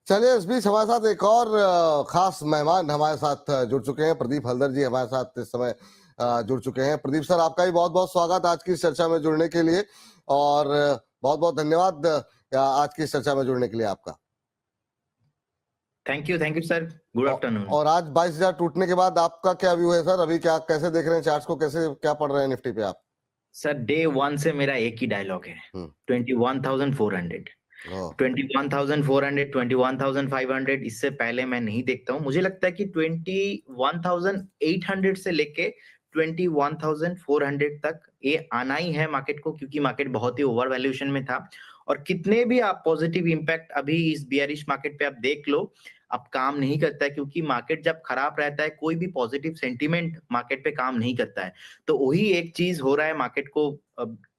चलिए, इस बीच हमारे साथ एक और खास मेहमान हमारे साथ जुड़ चुके हैं। प्रदीप हल्दर जी हमारे साथ इस समय जुड़ चुके हैं। प्रदीप सर, आपका भी बहुत बहुत स्वागत आज की इस चर्चा में जुड़ने के लिए, और बहुत बहुत धन्यवाद आज की इस चर्चा में जुड़ने के लिए आपका। Thank you sir. Good afternoon. और आज 22,000 टूटने के बाद आपका क्या व्यू है सर? अभी क्या कैसे देख रहे हैं चार्ट्स को, कैसे क्या पढ़ रहे हैं निफ्टी पे आप? सर डे 1 से मेरा एक ही डायलॉग है, 21,400, 21,400, 21,500। इससे पहले मैं नहीं देखता हूँ। मुझे लगता है कि 21,800 से लेके 21,400 तक ये आना ही है मार्केट को, क्योंकि मार्केट बहुत ही ओवर वैल्यूएशन में था। और कितने भी आप पॉजिटिव इंपैक्ट अभी इस बियरिश मार्केट पे आप देख लो, अब काम नहीं करता है, क्योंकि मार्केट जब खराब रहता है कोई भी पॉजिटिव सेंटीमेंट मार्केट पे काम नहीं करता है। तो वही एक चीज हो रहा है, मार्केट को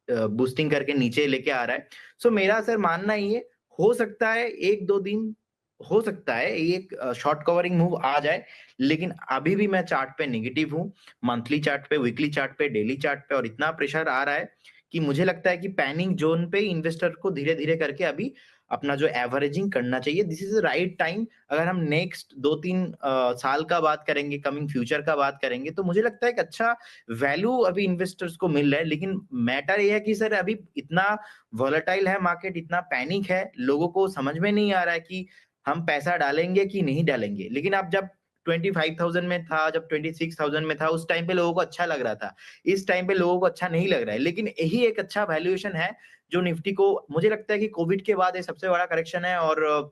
बूस्टिंग करके नीचे लेके आ रहा है। सो मेरा सर मानना ये हो सकता है 1-2 दिन हो सकता है एक शॉर्ट कवरिंग मूव आ जाए, लेकिन अभी भी मैं चार्ट पे नेगेटिव हूँ। मंथली चार्ट पे, वीकली चार्ट पे, डेली चार्ट पे, और इतना प्रेशर आ रहा है कि मुझे लगता है कि पैनिक जोन पे इन्वेस्टर को धीरे धीरे करके अभी अपना जो एवरेजिंग करना चाहिए। This is the right time. अगर हम नेक्स्ट 2-3 साल का बात करेंगे, कमिंग फ्यूचर का बात करेंगे, तो मुझे लगता है कि अच्छा वैल्यू अभी इन्वेस्टर्स को मिल रहा है। लेकिन मैटर ये है कि सर अभी इतना वॉलेटाइल है मार्केट, इतना पैनिक है, लोगों को समझ में नहीं आ रहा है कि हम पैसा डालेंगे कि नहीं डालेंगे। लेकिन आप जब 25,000 में था, जब 26,000 में था, उस टाइम पे लोगों को अच्छा लग रहा था। इस टाइम पे लोगों को अच्छा नहीं लग रहा है। लेकिन यही एक अच्छा वैल्यूएशन है जो निफ्टी को, मुझे लगता है कि कोविड के बाद ये सबसे बड़ा करेक्शन है, और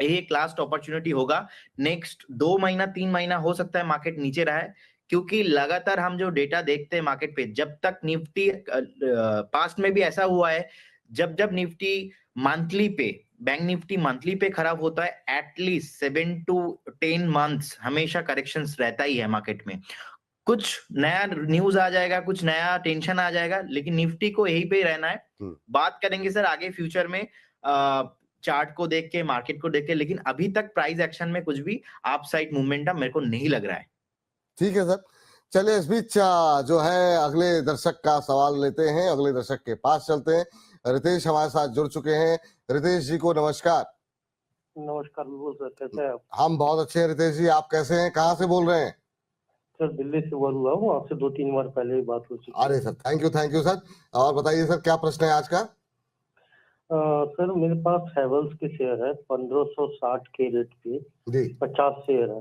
यही एक लास्ट अपॉर्चुनिटी होगा। नेक्स्ट 2 महीना 3 महीना हो सकता है मार्केट नीचे रहा है, क्योंकि लगातार हम जो डेटा देखते हैं मार्केट पे, जब तक निफ्टी पास्ट में भी ऐसा हुआ है, जब जब निफ्टी मंथली पे, बैंक निफ्टी मंथली पे खराब होता है, एटलीस्ट 7 to 10 मंथ्स हमेशा करेक्शंस रहता ही है मार्केट में। कुछ नया न्यूज आ जाएगा, कुछ नया टेंशन आ जाएगा, लेकिन निफ्टी को यही पे रहना है। बात करेंगे सर आगे फ्यूचर में चार्ट को देख के, मार्केट को देख के, लेकिन अभी तक प्राइस एक्शन में कुछ भी अप साइड मूवमेंटम मेरे को नहीं लग रहा है। ठीक है सर, चलिए इस बीच जो है अगले दर्शक का सवाल लेते हैं। अगले दर्शक के पास चलते हैं। रितेश हमारे साथ जुड़ चुके हैं। रितेश जी को नमस्कार। नमस्कार सर, कैसे हैं आप? हम बहुत अच्छे हैं रितेश जी, आप कैसे हैं? कहाँ से बोल रहे हैं? सर दिल्ली से बोल रहा हूँ, आपसे 2-3 बार पहले ही बात हो चुकी है। अरे सर, थैंक यू सर। और बताइए सर, क्या प्रश्न है आज का? सर मेरे पास हैवेल्स के शेयर है 1560 के रेट पे, जी 50 शेयर है।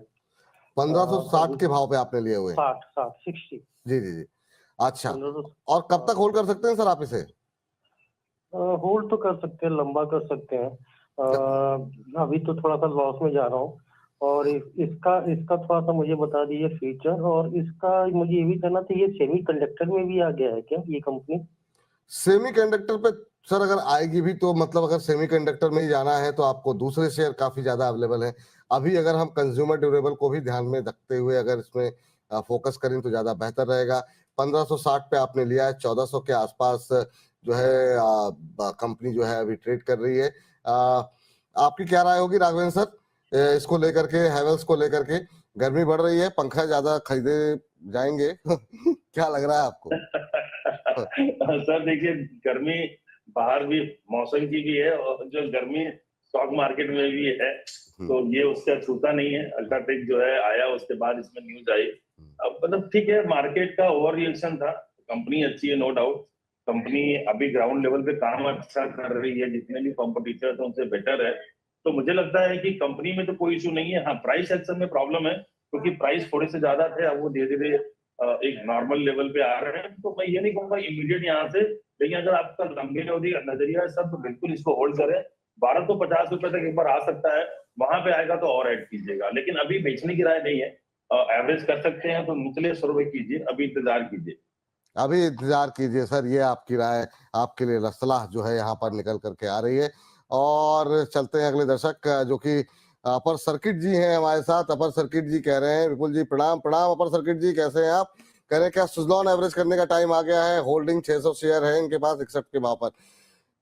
1560 के भाव पे आपने लिए हुए? 60 जी जी जी, अच्छा। 1500। और कब तक होल्ड कर सकते हैं सर आप इसे? होल्ड तो कर सकते हैं, लंबा कर सकते हैं। अभी तो थोड़ा सा लॉस में जा रहा हूँ, और इसका थोड़ा सा मुझे बता दीजिए फीचर। और इसका मुझे ये भी कहना था, ये सेमीकंडक्टर में भी आ गया है क्या ये कंपनी? सेमीकंडक्टर पे सर अगर आएगी भी तो मतलब अगर सेमीकंडक्टर में ही जाना है तो आपको दूसरे शेयर काफी ज्यादा अवेलेबल है। अभी अगर हम कंज्यूमर ड्यूरेबल को भी ध्यान में रखते हुए अगर इसमें फोकस करें तो ज्यादा बेहतर रहेगा। 1560 पे आपने लिया है, 1400 के आसपास जो है कंपनी जो है अभी ट्रेड कर रही है। आपकी क्या राय होगी राघवेंद्र सर इसको लेकर के, हैवेल्स को लेकर के? गर्मी बढ़ रही है, पंखा ज्यादा खरीदे जाएंगे क्या लग रहा है आपको? सर देखिए, गर्मी बाहर भी मौसम की भी है, और जो गर्मी स्टॉक मार्केट में भी है, तो ये उसका छूता नहीं है। अल्ट्राटेक जो है आया, उसके बाद इसमें न्यूज आई। अब मतलब ठीक है, मार्केट का ओवर रिएक्शन था। कंपनी अच्छी है, नो डाउट। कंपनी अभी ग्राउंड लेवल पे काम अच्छा कर रही है, जितने भी कॉम्पिटिटर्स हैं उनसे बेटर है। तो मुझे लगता है कि कंपनी में तो कोई इशू नहीं है। हाँ, प्राइस एक्शन में प्रॉब्लम है, क्योंकि प्राइस थोड़े से ज्यादा थे, अब वो धीरे धीरे एक नॉर्मल लेवल पे आ रहे हैं। तो मैं ये नहीं कहूंगा इमीडिएट यहाँ से, लेकिन अगर आपका लंबी अवधि का नजरिया है सब, तो बिल्कुल इसको होल्ड करें। 1250 रुपए तक एक बार आ सकता है, वहां पे आएगा तो और ऐड कीजिएगा, लेकिन अभी बेचने की राय नहीं है। एवरेज कर सकते हैं तो निचले 100 रुपए कीजिए, अभी इंतजार कीजिए। अभी इंतजार कीजिए सर, ये आपकी राय, आपके लिए सलाह जो है यहाँ पर निकल करके आ रही है। और चलते हैं अगले दर्शक जो कि अपर सर्किट जी हैं हमारे साथ। अपर सर्किट जी कह रहे हैं, विपुल जी प्रणाम प्रणाम। अपर सर्किट जी कैसे हैं आप? कह रहे हैं क्या सुजलॉन एवरेज करने का टाइम आ गया है? होल्डिंग 600 शेयर है इनके पास 61 के भाव पर।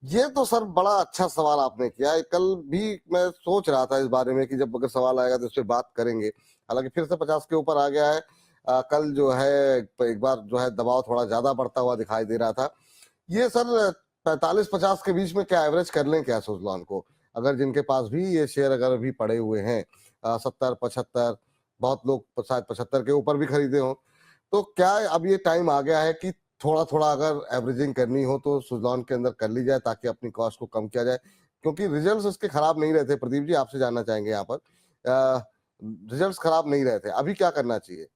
ये तो सर बड़ा अच्छा सवाल आपने किया है। कल भी मैं सोच रहा था इस बारे में कि जब अगर सवाल आएगा तो इस पर बात करेंगे। हालांकि फिर से 50 के ऊपर आ गया है। कल जो है एक बार जो है दबाव थोड़ा ज्यादा बढ़ता हुआ दिखाई दे रहा था। ये सर 45-50 के बीच में क्या एवरेज कर लें क्या सुजलॉन को? अगर जिनके पास भी ये शेयर अगर भी पड़े हुए हैं 70-75, बहुत लोग शायद 75 के ऊपर भी खरीदे हो, तो क्या अब ये टाइम आ गया है कि थोड़ा थोड़ा अगर एवरेजिंग करनी हो तो सुजलॉन के अंदर कर ली जाए ताकि अपनी कॉस्ट को कम किया जाए, क्योंकि रिजल्ट्स उसके खराब नहीं रहते। प्रदीप जी, आपसे जानना चाहेंगे यहाँ पर, रिजल्ट्स खराब नहीं रहते, अभी क्या करना चाहिए?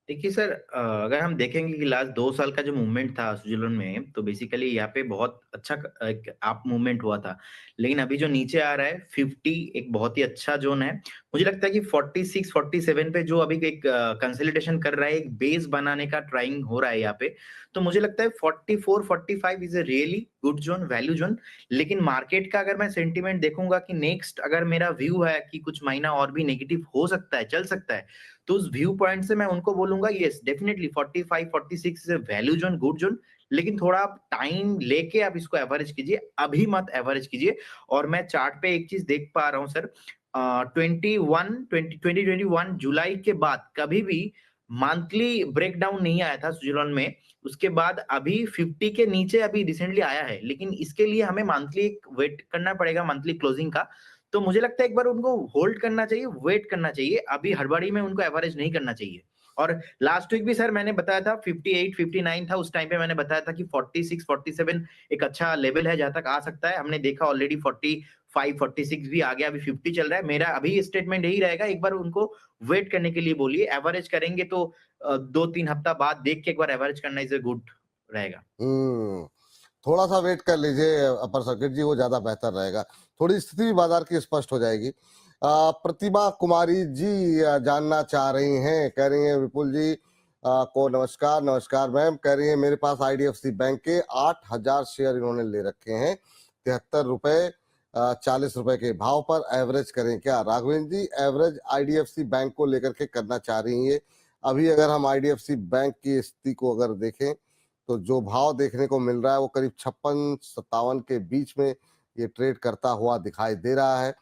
देखिए सर, अगर हम देखेंगे कि लास्ट 2 साल का जो मूवमेंट था स्विट्जरलैंड में, तो बेसिकली यहाँ पे बहुत अच्छा एक अप मूवमेंट हुआ था। लेकिन अभी जो नीचे आ रहा है 50 एक बहुत ही अच्छा जोन है। मुझे लगता है कि 46, 47 पे जो अभी एक कंसोलिडेशन कर रहा है, एक बेस बनाने का ट्राइंग हो रहा है यहाँ पे। तो मुझे लगता है 44, 45 is a really good zone, value zone. लेकिन मार्केट का अगर मैं सेंटीमेंट देखूंगा कि नेक्स्ट अगर मेरा व्यू है कि कुछ महीना और भी नेगेटिव हो सकता है, चल सकता है, तो उस व्यू पॉइंट से मैं उनको बोलूंगा yes definitely 45, 46 is a value zone, good zone. लेकिन थोड़ा आप टाइम लेके आप इसको एवरेज कीजिए, अभी मत एवरेज कीजिए। और मैं चार्ट पे एक चीज देख पा रहा हूँ सर, 2021 जुलाई के बाद कभी भी मंथली ब्रेकडाउन नहीं आया था स्विट्जरलैंड में। उसके बाद अभी 50 के नीचे अभी रिसेंटली आया है, लेकिन इसके लिए हमें मंथली वेट करना पड़ेगा, मंथली क्लोजिंग का। तो मुझे लगता है एक बार उनको होल्ड करना चाहिए, वेट करना चाहिए, अभी हड़बड़ी में उनको एवरेज नहीं करना चाहिए। और लास्ट वीक भी सर मैंने बताया था 58, 59 था, उस टाइम पे मैंने बताया था कि 46, 47 एक अच्छा लेवल है जहां तक आ सकता है। हमने देखा ऑलरेडी 45, 46 भी आ गया, अभी 50 चल रहा है। मेरा अभी स्टेटमेंट यही रहेगा, एक बार उनको वेट करने के लिए बोलिए। एवरेज करेंगे तो 2-3 हफ्ता बाद देख के एक बार एवरेज करना इज गुड रहेगा। थोड़ा सा वेट कर लीजिए अपर सर्किट जी, वो ज्यादा बेहतर रहेगा, थोड़ी स्थिति भी बाजार की स्पष्ट हो जाएगी। प्रतिभा कुमारी जी जानना चाह रही हैं, कह रही हैं विपुल जी को नमस्कार। नमस्कार मैम। कह रही है मेरे पास आईडीएफसी बैंक के 8,000 शेयर इन्होंने ले रखे हैं 73 रुपए 40 रुपए के भाव पर, एवरेज करें क्या? राघवेंद्र जी, एवरेज आईडीएफसी बैंक को लेकर के करना चाह रही है। अभी अगर हम आईडीएफसी बैंक की स्थिति को अगर देखें तो जो भाव देखने को मिल रहा है वो करीब 56-57 के बीच में ये ट्रेड करता हुआ दिखाई दे रहा है,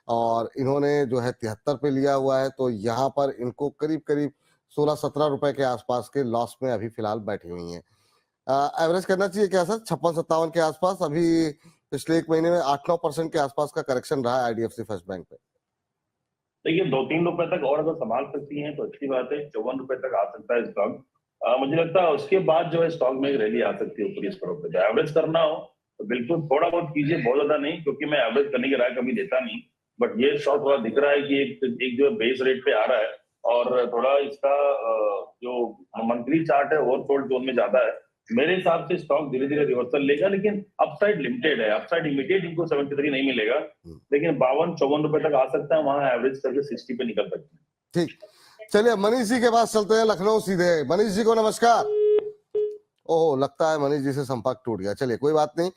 और इन्होंने जो है 73 पे लिया हुआ है, तो यहाँ पर इनको करीब करीब 16-17 रुपए के आसपास के लॉस में अभी फिलहाल बैठी हुई हैं। एवरेज करना चाहिए क्या सर 56-57 के आसपास? अभी पिछले एक महीने में 8-9% के आसपास का करेक्शन रहा है आईडीएफसी फर्स्ट बैंक पे। देखिए 2-3 रुपए तक और अगर संभाल सकती हैं तो अच्छी बात है। 54 रुपए तक आ सकता है स्टॉक। मुझे लगता है उसके बाद जो है स्टॉक में एक रैली आ सकती है ऊपरी स्तरों पे। तो एवरेज करना हो तो बिल्कुल थोड़ा बहुत कीजिए, बहुत ज्यादा नहीं, क्योंकि मैं एवरेज करने की राय कभी देता नहीं। बट ये स्टॉक थोड़ा दिख रहा है कि एक जो है बेस रेट पे आ रहा है, और थोड़ा इसका जो मंथली चार्ट है ओवरसोल्ड जोन में ज्यादा है। मेरे हिसाब से स्टॉक धीरे धीरे रिवर्सल लेगा, लेकिन अपसाइड लिमिटेड है। अपसाइड इमीडिएट इनको 73 नहीं मिलेगा, लेकिन 52-54 रुपए तक आ सकता है, वहां एवरेज करके 60 पे निकल सकते हैं। ठीक, चलिए मनीष जी के पास चलते हैं, लखनऊ सीधे। मनीष जी को नमस्कार। ओह, लगता है मनीष जी से संपर्क टूट गया। चलिए कोई बात नहीं,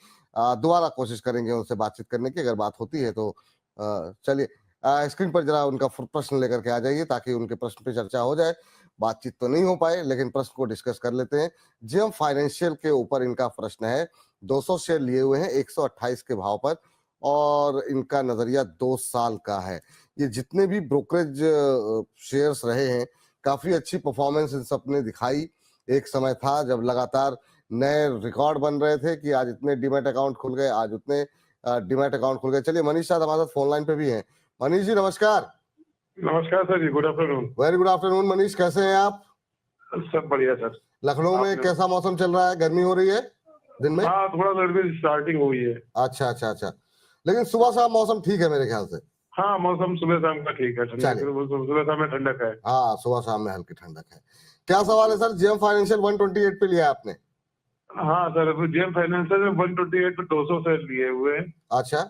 दोबारा कोशिश करेंगे उनसे बातचीत करने की, अगर बात होती है तो। चलिए स्क्रीन पर जरा उनका प्रश्न लेकर के आ जाइए ताकि उनके प्रश्न पे चर्चा हो जाए। बातचीत तो नहीं हो पाए लेकिन प्रश्न को डिस्कस कर लेते हैं। जेएम फाइनेंशियल के ऊपर इनका प्रश्न है। 200 शेयर लिए हुए हैं 128 के भाव पर, और इनका नजरिया 2 साल का है। ये जितने भी ब्रोकरेज शेयर्स रहे हैं, काफी अच्छी परफॉर्मेंस इन सब ने दिखाई। एक समय था जब लगातार नए रिकॉर्ड बन रहे थे कि आज इतने डीमैट अकाउंट खुल गए, आज उतने डीमैट अकाउंट खुल गए। चलिए मनीष साहब हमारे साथ फोन लाइन पे भी हैं। मनीष जी नमस्कार। नमस्कार sir ji, good afternoon. Very good afternoon Manish, कैसे हैं आप? सब बढ़िया सर। लखनऊ में कैसा मौसम चल रहा है? गर्मी हो रही है दिन में? हाँ, थोड़ा गर्मी स्टार्टिंग हुई है। अच्छा अच्छा अच्छा, लेकिन सुबह शाम मौसम ठीक है मेरे ख्याल से। हाँ, मौसम सुबह शाम का ठीक है, सुबह शाम में ठंडक है। हाँ, सुबह शाम में हल्की ठंडक है। क्या सवाल है सर? जेएम फाइनेंशियल 128 पे लिया आपने? हाँ सर, जेएम फाइनेंशियल में 128 पे 200 शेयर लिए हुए हैं। अच्छा,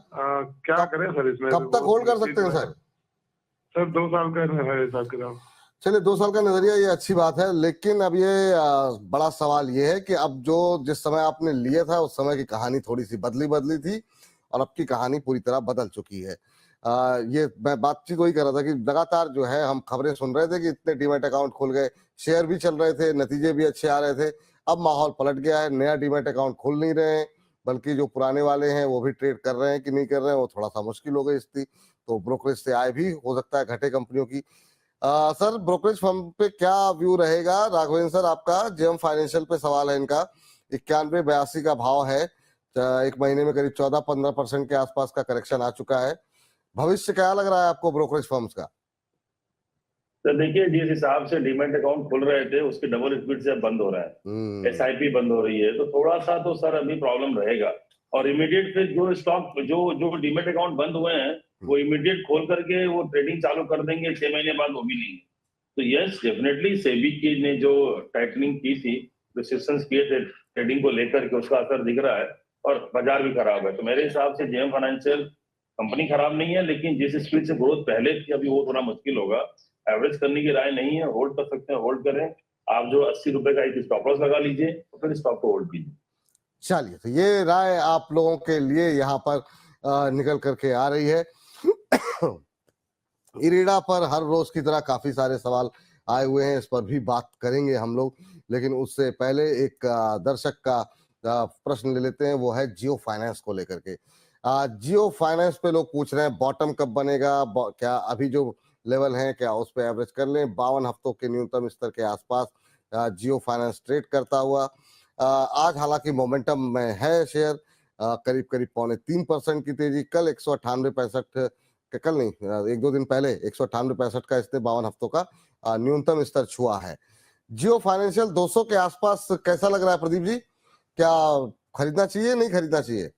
क्या करें सर इसमें? कब तक होल्ड कर सकते हैं सर? सर 2 साल का है हिसाब किताब। चलिए 2 साल का नजरिया ये अच्छी बात है, लेकिन अब ये बड़ा सवाल ये है कि अब जो जिस समय आपने लिया था उस समय की कहानी थोड़ी सी बदली थी, और अब की कहानी पूरी तरह बदल चुकी है। ये मैं बातचीत वही कर रहा था कि लगातार जो है हम खबरें सुन रहे थे कि इतने डीमैट अकाउंट खुल गए, शेयर भी चल रहे थे, नतीजे भी अच्छे आ रहे थे। अब माहौल पलट गया है, नया डीमैट अकाउंट खुल नहीं रहे हैं, बल्कि जो पुराने वाले हैं वो भी ट्रेड कर रहे हैं कि नहीं कर रहे हैं, वो थोड़ा सा मुश्किल हो गई स्थिति। तो ब्रोकरेज से आय भी हो सकता है घटे कंपनियों की। सर ब्रोकरेज फर्म पे क्या व्यू रहेगा? राघवेंद्र सर आपका जेएम फाइनेंशियल पे सवाल है इनका। 91-82 का भाव है, एक महीने में करीब 14-15% के आसपास का करेक्शन आ चुका है। भविष्य क्या लग रहा है आपको ब्रोकरेज फर्म्स का? तो देखिए, जिस हिसाब से डीमैट अकाउंट खुल रहे थे उसके डबल स्पीड से अब बंद हो रहा है, एसआईपी बंद हो रही है, तो थोड़ा सा तो सर अभी प्रॉब्लम रहेगा। और इमीडिएट फिर जो स्टॉक जो डीमैट अकाउंट बंद हुए हैं वो इमीडिएट खोल करके वो ट्रेडिंग चालू कर देंगे 6 महीने बाद, वो भी नहीं। तो यस, डेफिनेटली सेबी की ने जो टाइटनिंग की थी, रिस्ट्रिक्शंस किए थे ट्रेडिंग को लेकर के, उसका असर दिख रहा है और बाजार भी खराब है। तो मेरे हिसाब से जेएम फाइनेंशियल कंपनी खराब नहीं है, लेकिन जिस स्पीड से ग्रोथ पहले थी अभी वो थोड़ा मुश्किल होगा। एवरेज करने की राय नहीं है, होल्ड कर सकते हैं, होल्ड करें। आप जो 80 रुपए का एक स्टॉप लॉस लगा लीजिए तो फिर स्टॉक को होल्ड कीजिए। चलिए, तो ये राय आप लोगों के लिए यहाँ पर निकल करके आ रही है। इरीडा पर हर रोज की तरह काफी सारे सवाल आए हुए हैं, इस पर भी बात करेंगे हम लोग, लेकिन उससे पहले एक दर्शक का प्रश्न ले लेते हैं। वो है जियो फाइनेंस को लेकर के। जियो फाइनेंस पे लोग पूछ रहे हैं बॉटम कब बनेगा, क्या अभी जो लेवल है क्या उस पे एवरेज कर लें? 52 हफ्तों के न्यूनतम स्तर के आसपास जियो फाइनेंस ट्रेड करता हुआ आज हालांकि मोमेंटम में है शेयर, करीब करीब 3.25% की तेजी। कल 198.65 कल नहीं, 1-2 दिन पहले 198.65 का इसने 52 हफ्तों का न्यूनतम स्तर छुआ है। जियो फाइनेंशियल 200 के आसपास कैसा लग रहा है प्रदीप जी? क्या खरीदना चाहिए, नहीं खरीदना चाहिए?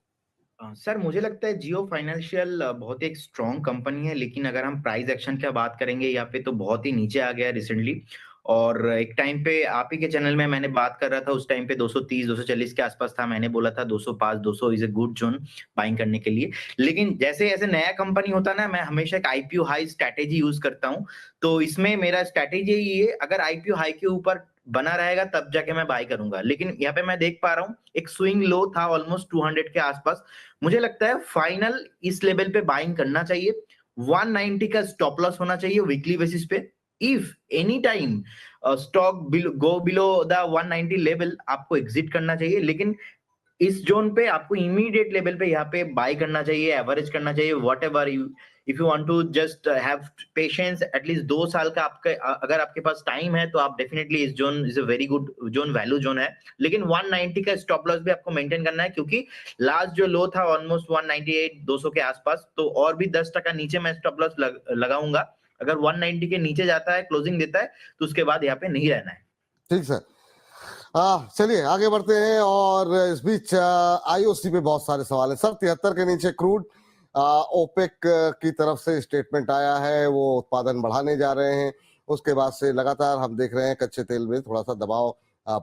सर मुझे लगता है जियो फाइनेंशियल बहुत एक स्ट्रॉन्ग कंपनी है, लेकिन अगर हम प्राइस एक्शन की बात करेंगे यहाँ पे तो बहुत ही नीचे आ गया रिसेंटली। और एक टाइम पे आप ही के चैनल में मैंने बात कर रहा था, उस टाइम पे 230 240 के आसपास था। मैंने बोला था 205 200 is a good zone buying करने के लिए। लेकिन जैसे जैसे नया कंपनी होता है ना, मैं हमेशा एक आईपीओ हाई स्ट्रैटेजी यूज करता हूँ। तो इसमें मेरा स्ट्रैटेजी यही है, अगर आईपीओ हाई के ऊपर बना रहेगा तब जाके मैं बाय करूंगा। लेकिन यहाँ पे मैं देख पा रहा हूँ एक स्विंग लो था ऑलमोस्ट 200 के आसपास। मुझे लगता है फाइनल इस लेवल पे बाइंग करना चाहिए। 190 का स्टॉप लॉस होना चाहिए वीकली बेसिस पे। If any time stock go below the 190 level, आपको एग्जिट करना चाहिए। लेकिन इस जोन पे आपको इमीडिएट लेवल पे यहाँ पे बाय करना चाहिए, एवरेज करना चाहिए, whatever you if you want to just have patience at least 2 साल का आपका अगर आपके पास टाइम है तो आप डेफिनेटली इस zone is a very good zone, value zone है। लेकिन 190 का स्टॉप लॉस भी आपको मेंटेन करना है, क्योंकि लास्ट जो लो था ऑलमोस्ट 198 200 के आसपास, तो और भी 10% नीचे मैं स्टॉप लॉस लगाऊंगा। अगर 190 के नीचे जाता है, क्लोजिंग देता है, तो उसके बाद यहाँ पे नहीं रहना है। ठीक सर, चलिए आगे बढ़ते हैं। और इस बीच आईओसी पे बहुत सारे सवाल हैं सर। 73 के नीचे क्रूड, ओपेक की तरफ से स्टेटमेंट आया है, वो उत्पादन बढ़ाने जा रहे हैं। उसके बाद से लगातार हम देख रहे हैं कच्चे तेल में थोड़ा सा दबाव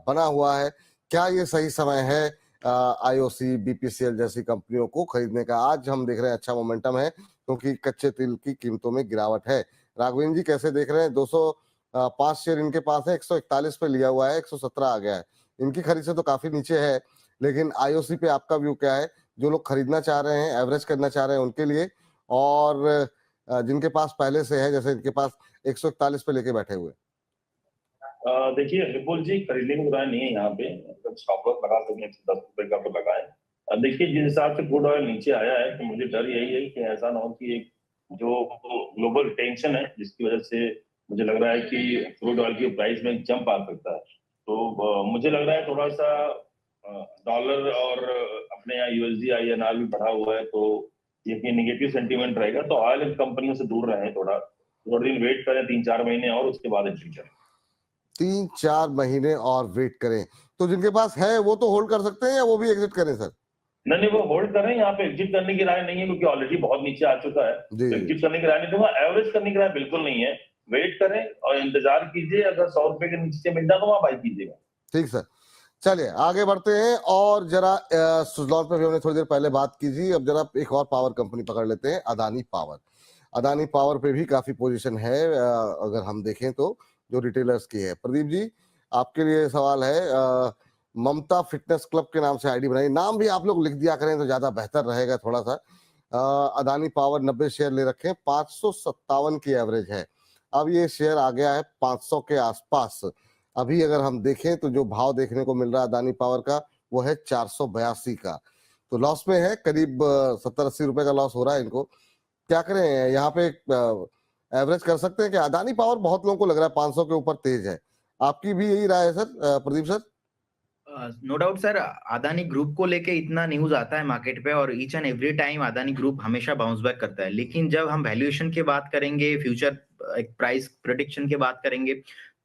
बना हुआ है। क्या ये सही समय है आईओसी बीपीसीएल जैसी कंपनियों को खरीदने का? आज हम देख रहे हैं अच्छा मोमेंटम है क्योंकि कच्चे तेल की कीमतों में गिरावट है। राघवेंद्र जी कैसे देख रहे हैं? 205 शेयर इनके पास है, 141 पे लिया हुआ है, 117 आ गया है। इनकी खरीद से तो काफी नीचे है, लेकिन आईओसी पे आपका व्यू क्या है? जो लोग खरीदना चाह रहे हैं, एवरेज करना चाह रहे हैं उनके लिए, और जिनके पास पहले से है, जैसे इनके पास 141 पे लेके बैठे हुए। देखिए विपुल जी, खरीदने की राय नहीं है यहाँ पे। अगर स्टॉप लॉस लगा सकें 110 रुपए का तो लगाएं। देखिए जिस हिसाब से क्रूड ऑयल नीचे आया है तो मुझे डर यही है कि ऐसा ना हो कि एक जो ग्लोबल टेंशन है जिसकी वजह से मुझे लग रहा है कि क्रूड ऑयल की प्राइस में जंप आ सकता है। तो मुझे लग रहा है थोड़ा सा डॉलर और अपने यहाँ यूएसडी आईएनआर भी बढ़ा हुआ है, तो ये निगेटिव सेंटीमेंट रहेगा। तो ऑयल कंपनियों से दूर रहें, थोड़ा दिन वेट करें 3-4 महीने और उसके बाद एंट्री करें। 3-4 महीने और वेट करें। तो जिनके पास है वो तो होल्ड कर सकते हैं या वो भी एग्जिट करें सर? नहीं, वो होल्ड करें। यहाँ पे एग्जिट करने की राय नहीं है क्योंकि ऑलरेडी बहुत नीचे आ चुका है। तो एग्जिट करने की राय नहीं दूंगा, एवरेज करने की राय बिल्कुल नहीं है। वेट करें और इंतजार कीजिए, अगर 100 रुपए के नीचे मिल जाए तो वहां बाई कीजिएगा। ठीक सर, चलिए आगे बढ़ते हैं। और जरा सुजलॉन पे भी हमने थोड़ी देर पहले बात की थी, अब जरा एक और पावर कंपनी पकड़ लेते हैं, अदानी पावर। अदानी पावर पे भी काफी पोजीशन है अगर हम देखें तो, जो रिटेलर्स की है। प्रदीप जी आपके लिए सवाल है, ममता फिटनेस क्लब के नाम से आईडी बनाई, नाम भी आप लोग लिख दिया करें तो ज्यादा बेहतर रहेगा थोड़ा सा। अदानी पावर 90 शेयर ले रखे, 557 की एवरेज है। अब ये शेयर आ गया है 500 के आसपास। अभी अगर हम देखें तो जो भाव देखने को मिल रहा है अदानी पावर का वो है 482 का, तो लॉस में है, करीब 70-80 रुपए का लॉस हो रहा है इनको। क्या करें यहाँ पे? एवरेज कर सकते हैं क्या? अदानी पावर बहुत लोगों को लग रहा है 500 के ऊपर तेज है, आपकी भी यही राय है sir? Pradeep sir no doubt sir, Adani group को लेके इतना न्यूज आता है मार्केट पे और each and every time Adani group हमेशा बाउंस बैक करता है, लेकिन जब हम वैल्यूएशन की बात करेंगे, फ्यूचर एक प्राइस प्रेडिक्शन की बात करेंगे,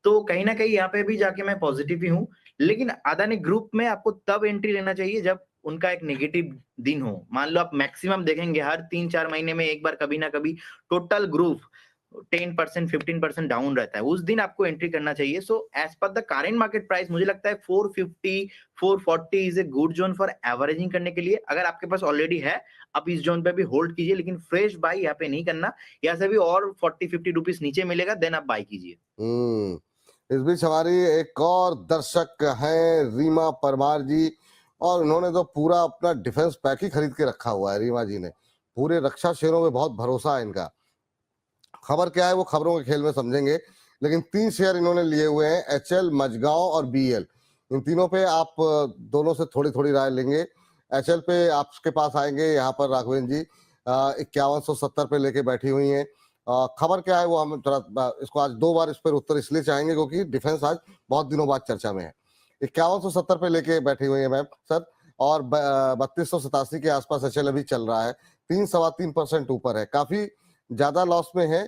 तो कहीं ना कहीं यहाँ पे भी जाके मैं पॉजिटिव ही हूँ। लेकिन अदानी ग्रुप में आपको तब एंट्री लेना चाहिए जब उनका एक नेगेटिव दिन हो। मान लो आप मैक्सिमम देखेंगे हर 3-4 महीने में एक बार कभी ना कभी टोटल ग्रुप 10% 15% डाउन रहता है, उस दिन आपको एंट्री करना चाहिए। So as per the current market price मुझे लगता है 450 440 is a good zone for averaging करने के लिए। अगर आपके पास ऑलरेडी है आप इस जोन पे भी होल्ड कीजिए, लेकिन फ्रेश बाई यहाँ पे नहीं करना। यहाँ से भी और 40-50 रुपीज नीचे मिलेगा देन आप बाई कीजिए। इस बीच हमारी एक और दर्शक हैं रीमा परमार जी, और उन्होंने तो पूरा अपना डिफेंस पैक ही खरीद के रखा हुआ है। रीमा जी ने पूरे रक्षा शेयरों में बहुत भरोसा है इनका। खबर क्या है वो खबरों के खेल में समझेंगे, लेकिन 3 शेयर इन्होंने लिए हुए हैं, एचएल, मझगांव और बीएल। इन तीनों पे आप दोनों से थोड़ी थोड़ी राय लेंगे। एचएल पे आपके पास आएंगे यहाँ पर राघवेंद्र जी 5170 पे लेके बैठी हुई हैं। खबर क्या है वो हम थोड़ा इसको आज 2 बार इस पर उत्तर इसलिए चाहेंगे क्योंकि डिफेंस आज बहुत दिनों बाद चर्चा में है। 5170 पे लेके बैठी हुई है मैम सर, और 3287 के आसपास एचएल अभी चल रहा है, 3-3.25% ऊपर है, काफी ज्यादा लॉस में है।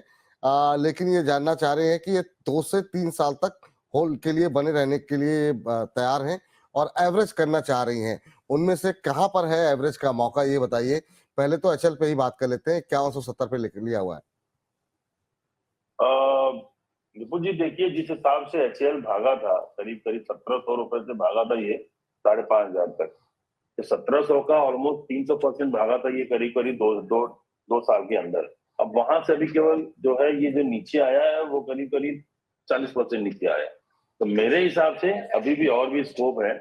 लेकिन ये जानना चाह रहे हैं कि ये 2 से 3 साल तक होल्ड के लिए बने रहने के लिए तैयार हैं और एवरेज करना चाह रही हैं। उनमें से कहां पर है एवरेज का मौका, ये बताइए। पहले तो एचएल पे ही बात कर लेते हैं, 5170 पे लेकर लिया हुआ है। विपुल जी देखिए, जिस हिसाब से एचएल भागा था, करीब करीब 1700 रुपए से भागा था ये 5500 तक, 1700 का ऑलमोस्ट 300% भागा था ये करीब करीब दो साल के अंदर। अब वहां से अभी केवल जो है ये जो नीचे आया है वो करीब करीब 40% नीचे आया। तो मेरे हिसाब से अभी भी और भी स्कोप है।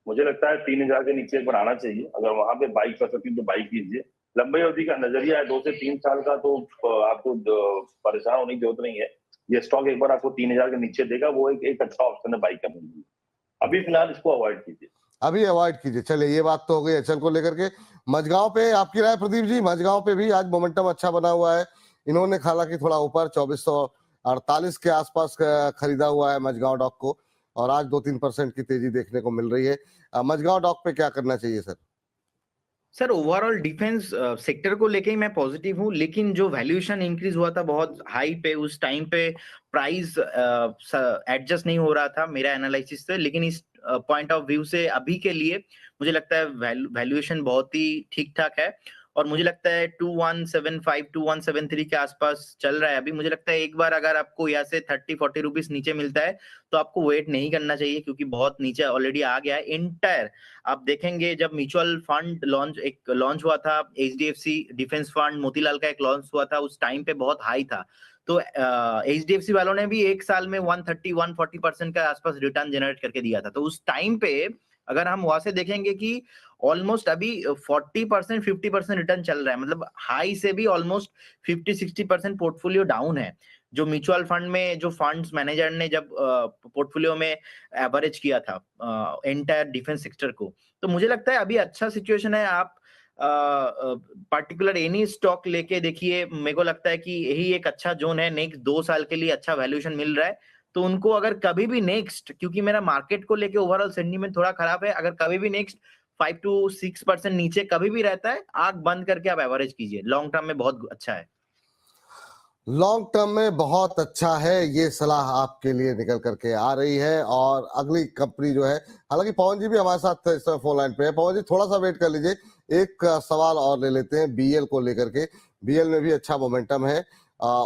मुझे लगता है 3000 के नीचे एक बार आना चाहिए। अगर वहां पे बाइक कर सकती तो बाइक कीजिए। लंबी अवधि का नजरिया है 2 से 3 साल का, तो आपको परेशान होने की जरूरत नहीं है। ये स्टॉक एक बार आपको 3000 के नीचे देगा, वो एक अच्छा ऑप्शन है बाइक करने के लिए। अभी फिलहाल इसको अवॉइड कीजिए, अभी अवॉइड कीजिए। चलिए ये बात तो हो गई एचएल को लेकर के। मझगांव पे आपकी राय प्रदीप जी? मझगांव पे भी आज मोमेंटम अच्छा बना हुआ है, इन्होंने हालांकि थोड़ा ऊपर 2448 के आसपास खरीदा हुआ है मझगांव डॉक को, और आज 2-3% की तेजी देखने को मिल रही है। मझगांव डॉक पे क्या करना चाहिए sir? Sir overall defence sector को लेके ही मैं पॉजिटिव हूँ, लेकिन जो वैल्यूएशन इंक्रीज हुआ था बहुत हाई पे, उस टाइम पे प्राइस एडजस्ट नहीं हो रहा था मेरा एनालिसिस से। लेकिन इस पॉइंट ऑफ व्यू से अभी के लिए मुझे लगता है वैल्यूएशन बहुत ही ठीक ठाक है, और मुझे लगता है 2175 2173 के आसपास चल रहा है अभी। मुझे लगता है एक बार अगर आपको यहाँ से 30-40 रुपीज नीचे मिलता है तो आपको वेट नहीं करना चाहिए, क्योंकि बहुत नीचे ऑलरेडी आ गया है। इंटायर आप देखेंगे जब म्यूचुअल फंड लॉन्च हुआ था, एचडीएफसी डिफेंस फंड मोतीलाल का एक लॉन्च हुआ था, उस टाइम पे बहुत हाई था। तो एचडीएफसी वालों ने भी एक साल में 130-140% के आसपास रिटर्न जनरेट करके दिया था। तो उस टाइम पे अगर हम वहां से देखेंगे कि ऑलमोस्ट अभी 40% 50% रिटर्न चल रहा है, मतलब हाई से भी ऑलमोस्ट 50-60% पोर्टफोलियो डाउन है। जो म्यूचुअल फंड में जो फंड्स मैनेजर ने जब पोर्टफोलियो में एवरेज किया था एंटायर डिफेंस सेक्टर को, तो मुझे लगता है अभी अच्छा सिचुएशन है। आप पार्टिकुलर एनी स्टॉक लेके देखिए, मेरे को लगता है कि यही एक अच्छा जोन है, नेक्स्ट 2 साल के लिए अच्छा वैल्यूएशन मिल रहा है। तो उनको अगर कभी भी नेक्स्ट, क्योंकि मेरा मार्केट को लेके ओवरऑल सेंटीमेंट थोड़ा खराब है, अगर कभी भी नेक्स्ट 5-6% नीचे कभी भी रहता है, आंख बंद करके आप एवरेज कीजिए, लॉन्ग टर्म में बहुत अच्छा है। लॉन्ग टर्म में बहुत अच्छा है, ये सलाह आपके लिए निकल करके आ रही है। और अगली कंपनी जो है, हालांकि पवन जी भी हमारे साथ इस समय फोन लाइन पे है। पवन जी थोड़ा सा वेट कर लीजिए, एक सवाल और ले लेते हैं बीएल को लेकर के। बीएल में भी अच्छा मोमेंटम है,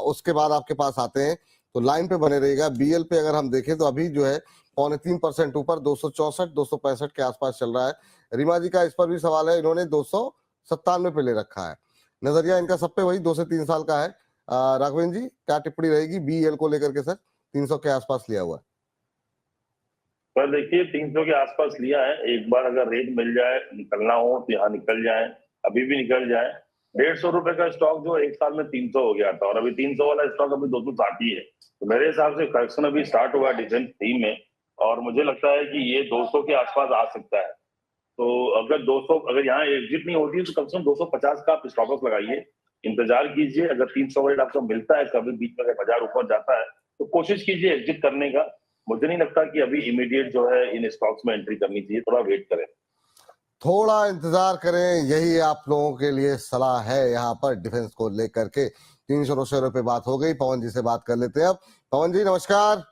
उसके बाद आपके पास आते हैं, तो लाइन पे बने रहिएगा। बीएल पे अगर हम देखें तो अभी जो है 3.25% ऊपर 264-265 के आसपास चल रहा है। रीमा जी का इस पर भी सवाल है, इन्होंने 297 पे ले रखा है। नजरिया इनका सब पे वही 2 से 3 साल का है। राघवेंद्र जी क्या टिप्पणी रहेगी बीएल को लेकर के? सर 300 के आसपास लिया हुआ है। पर देखिए 300 के आसपास लिया है, एक बार अगर रेट मिल जाए, निकलना हो तो यहाँ निकल जाए, अभी भी निकल जाए। 150 रुपए का स्टॉक जो एक साल में 300 हो गया था, और अभी 300 वाला स्टॉक अभी 260 ही है। तो मेरे हिसाब से करेक्शन अभी स्टार्ट हुआ डिफेंस थीम में, और मुझे लगता है कि ये 200 के आसपास आ सकता है। तो अगर 200 अगर यहाँ एग्जिट नहीं होती तो कम से कम 250 का आप स्टॉप लॉस लगाइए, इंतजार कीजिए। अगर 300 रेट आपको मिलता है, कभी बीच में अगर बाजार ऊपर जाता है तो कोशिश कीजिए एग्जिट करने का। मुझे नहीं लगता कि अभी इमीडिएट जो है इन स्टॉक्स में एंट्री करनी चाहिए, थोड़ा वेट करें। थोड़ा इंतजार करें, यही आप लोगों के लिए सलाह है यहाँ पर डिफेंस को लेकर के। 300 रुपए बात हो गई, पवन जी से बात कर लेते हैं अब। पवन जी नमस्कार।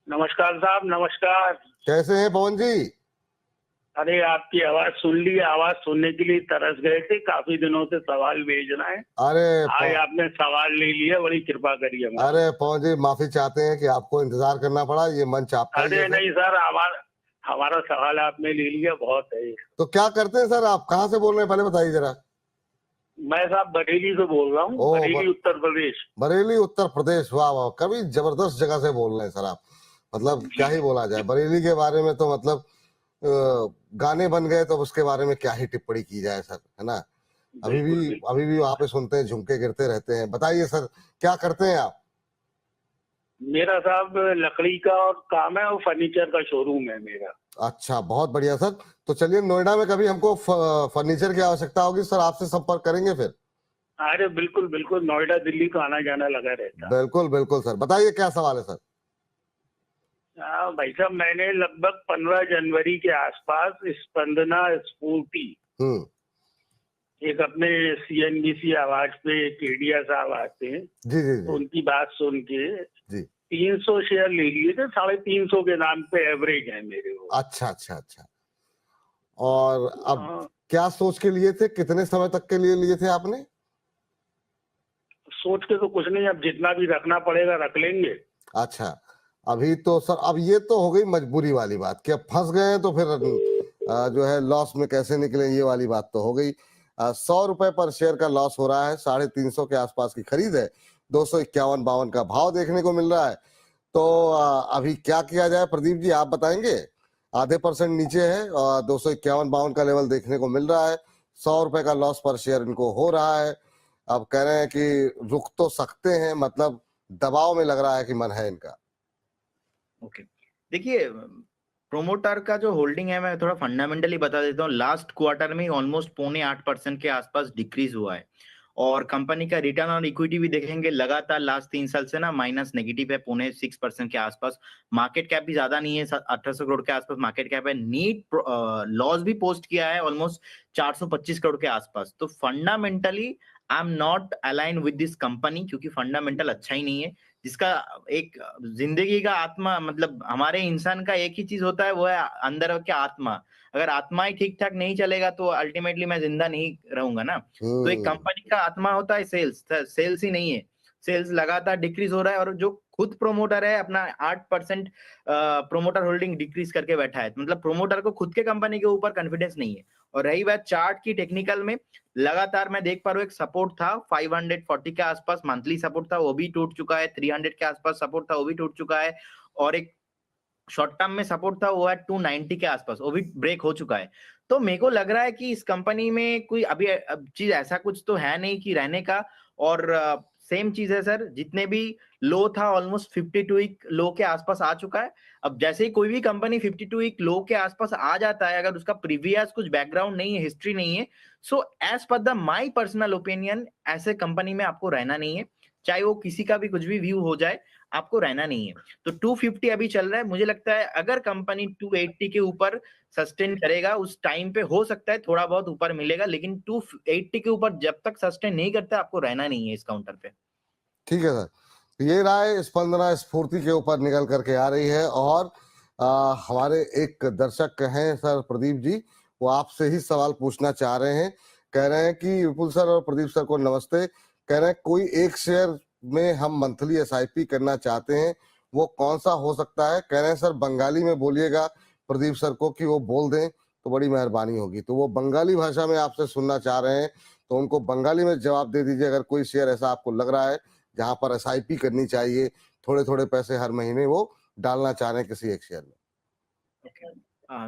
नमस्कार साहब, नमस्कार। कैसे हैं पवन जी? अरे आपकी आवाज सुन ली, आवाज सुनने के लिए तरस गए थे, काफी दिनों से सवाल भेजना है। अरे आज आपने सवाल ले लिया, बड़ी कृपा करिए हमारी। अरे पवन जी माफी चाहते हैं कि आपको इंतजार करना पड़ा, ये मंच आपका ही अरे है सर। नहीं सर, हमारा सवाल आपने ले लिया, बहुत है। तो क्या करते हैं सर आप, कहाँ से बोल रहे हैं पहले बताइए जरा। मैं साहब बरेली से बोल रहा हूँ, ओ, बरेली उत्तर प्रदेश। बरेली उत्तर प्रदेश, वाह वाह, कभी जबरदस्त जगह से बोल रहे हैं सर आप। मतलब क्या ही बोला जाए बरेली के बारे में, तो मतलब गाने बन गए तो उसके बारे में क्या ही टिप्पणी की जाए सर, है ना। अभी भी वहां पे सुनते हैं, झुमके गिरते रहते हैं। बताइए सर क्या करते हैं आप? मेरा साहब लकड़ी का और काम है और फर्नीचर का शोरूम है मेरा। अच्छा बहुत बढ़िया सर। तो चलिए नोएडा में कभी हमको फर्नीचर की आवश्यकता होगी सर, आपसे संपर्क करेंगे फिर। अरे बिल्कुल बिल्कुल, नोएडा दिल्ली तो आना जाना लगा रहता है। बिल्कुल बिल्कुल सर, बताइए क्या सवाल है सर। भाई साहब, मैंने लगभग 15 जनवरी के आसपास स्पंदना स्फूर्ति, एक अपने CNBC आवाज पे केडिया साहब आते हैं, जी जी जी, उनकी बात सुन के जी 300 शेयर ले लिए थे, 350 के नाम पे एवरेज है मेरे वो। अच्छा अच्छा अच्छा। और अब क्या सोच के लिए थे, कितने समय तक के लिए लिए थे आपने? सोच के तो कुछ नहीं, अब जितना भी रखना पड़ेगा रख लेंगे। अच्छा, अभी तो सर अब ये तो हो गई मजबूरी वाली बात कि अब फंस गए हैं तो फिर जो है लॉस में कैसे निकले, ये वाली बात तो हो गई। 100 रुपए पर शेयर का लॉस हो रहा है, 350 के आसपास की खरीद है, 251-52 का भाव देखने को मिल रहा है। तो अभी क्या किया जाए प्रदीप जी, आप बताएंगे। आधे % नीचे है और 251-52 का लेवल देखने को मिल रहा है। 100 रुपए का लॉस पर शेयर इनको हो रहा है। अब कह रहे हैं कि रुक तो सकते हैं, मतलब दबाव में लग रहा है कि मन है इनका। ओके, देखिए प्रोमोटर का जो होल्डिंग है, मैं थोड़ा फंडामेंटली बता देता हूँ। लास्ट क्वार्टर में ऑलमोस्ट 7.25% के आसपास डिक्रीज हुआ है और कंपनी का रिटर्न ऑन इक्विटी भी देखेंगे लगातार लास्ट 3 साल से ना माइनस नेगेटिव है, 0.6% के आसपास। मार्केट कैप भी ज्यादा नहीं है, 1800 करोड़ के आसपास मार्केट कैप है। नीट लॉस भी पोस्ट किया है ऑलमोस्ट 425 करोड़ के आसपास। तो fundamentally I am not align with this company, क्योंकि फंडामेंटल अच्छा ही नहीं है। जिसका एक जिंदगी का आत्मा, मतलब हमारे इंसान का एक ही चीज होता है, वो है अंदर के आत्मा। अगर आत्मा ही ठीक ठाक नहीं चलेगा तो अल्टीमेटली मैं जिंदा नहीं रहूंगा ना। तो एक कंपनी का आत्मा होता है सेल्स, सेल्स ही नहीं है। सेल्स लगातार डिक्रीज हो रहा है और जो खुद प्रोमोटर है अपना 8% प्रोमोटर होल्डिंग डिक्रीज करके बैठा है। मतलब प्रोमोटर को खुद के कंपनी के ऊपर कॉन्फिडेंस नहीं है। और रही बात चार्ट की, टेक्निकल में लगातार मैं देख पा रहा हूँ एक सपोर्ट था 540 के आसपास, मंथली सपोर्ट था, वो भी टूट चुका है। 300 के आसपास सपोर्ट था, वो भी टूट चुका है। और एक शॉर्ट टर्म में सपोर्ट था वो है 290 के आसपास, वो भी ब्रेक हो चुका है। तो मेरे को लग रहा है कि इस कंपनी में कोई अभी चीज ऐसा कुछ तो है नहीं कि रहने का। और सेम चीज है सर, जितने भी लो था ऑलमोस्ट 52 वीक लो के आसपास आ चुका है। अब जैसे ही कोई भी कंपनी 52 वीक लो के आसपास आ जाता है, अगर उसका प्रीवियस कुछ बैकग्राउंड नहीं है, हिस्ट्री नहीं है, so as per the my personal opinion ऐसे कंपनी में आपको रहना नहीं है। चाहे वो किसी का भी कुछ भी व्यू हो जाए, आपको रहना नहीं है। तो 250 अभी चल रहा है, मुझे लगता है अगर कंपनी 280 के ऊपर सस्टेन करेगा, उस टाइम पे हो सकता है थोड़ा बहुत ऊपर मिलेगा, लेकिन 280 के ऊपर जब तक सस्टेन नहीं करता आपको रहना नहीं है इस काउंटर पे। ठीक है सर, ये राय स्पंदना स्फूर्ति के ऊपर निकल करके आ रही है। और हमारे एक दर्शक हैं सर प्रदीप जी, वो आपसे ही सवाल पूछना चाह रहे हैं। कह रहे हैं कि विपुल सर और प्रदीप सर को नमस्ते। कह रहे हैं कोई एक शेयर में हम मंथली SIP करना चाहते हैं, वो कौन सा हो सकता है? कह रहे हैं सर बंगाली में बोलिएगा प्रदीप सर को कि वो बोल दें तो बड़ी मेहरबानी होगी। तो वो बंगाली भाषा में आपसे सुनना चाह रहे हैं, तो उनको बंगाली में जवाब दे दीजिए। अगर कोई शेयर ऐसा आपको लग रहा है जहां पर SIP करनी चाहिए, थोड़े थोड़े पैसे हर महीने वो डालना चाह रहे हैं किसी एक शेयर में।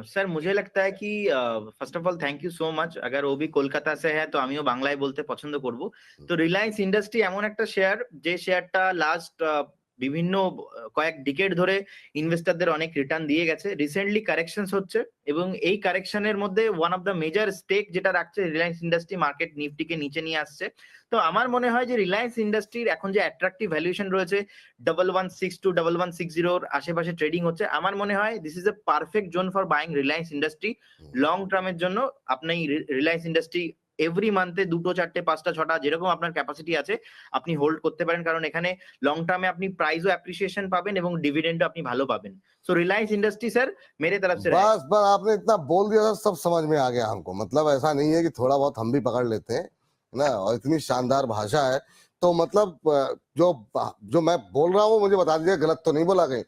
স্যার মুঝে লাগতা है कि first of all thank you so much. अगर वो भी কলকাতা से है तो আমিও বাংলায় বলতে পছন্দ করব। তো রিলায়েন্স ইন্ডাস্ট্রি এমন একটা শেয়ার, যে শেয়ারটা লাস্ট বিভিন্ন কয়েক ডিকেড ধরে ইনভেস্টরদের অনেক রিটার্ন দিয়ে গেছে। রিসেন্টলি কারেকশনস হচ্ছে এবং এই কারেকশনের মধ্যে one of the major stake যেটা রাখছে রিলায়েন্স ইন্ডাস্ট্রি, মার্কেট নিফটিকে নিচে নিয়ে আসছে। তো আমার মনে হয় যে রিলায়েন্স ইন্ডাস্ট্রির এখন যে অ্যাট্রাকটিভ ভ্যালুয়েশন রয়েছে 1162 1160 আশেপাশে ট্রেডিং হচ্ছে, আমার মনে হয় this is a perfect zone for buying Reliance industry. Long টার্মের জন্য আপনি রিলায়েন্স ইন্ডাস্ট্রি এভরি মান্থে 2টো 4টে 5টা 6টা যেরকম আপনার ক্যাপাসিটি আছে আপনি হোল্ড করতে পারেন, কারণ এখানে লং টার্মে আপনি प्राइसও অ্যাপ্রিসিয়েশন পাবেন এবং डिविडेंडও আপনি ভালো পাবেন। सो रिलायंस इंडस्ट्री सर मेरे तरफ से बस आपने इतना बोल दिया था, सब समझ में आ गया हमको। मतलब ऐसा नहीं है कि थोड़ा बहुत हम भी पकड़ लेते हैं ना, और इतनी शानदार भाषा है। तो मतलब जो मैं बोल रहा हूँ मुझे बता दीजिए गलत तो नहीं बोला कहीं।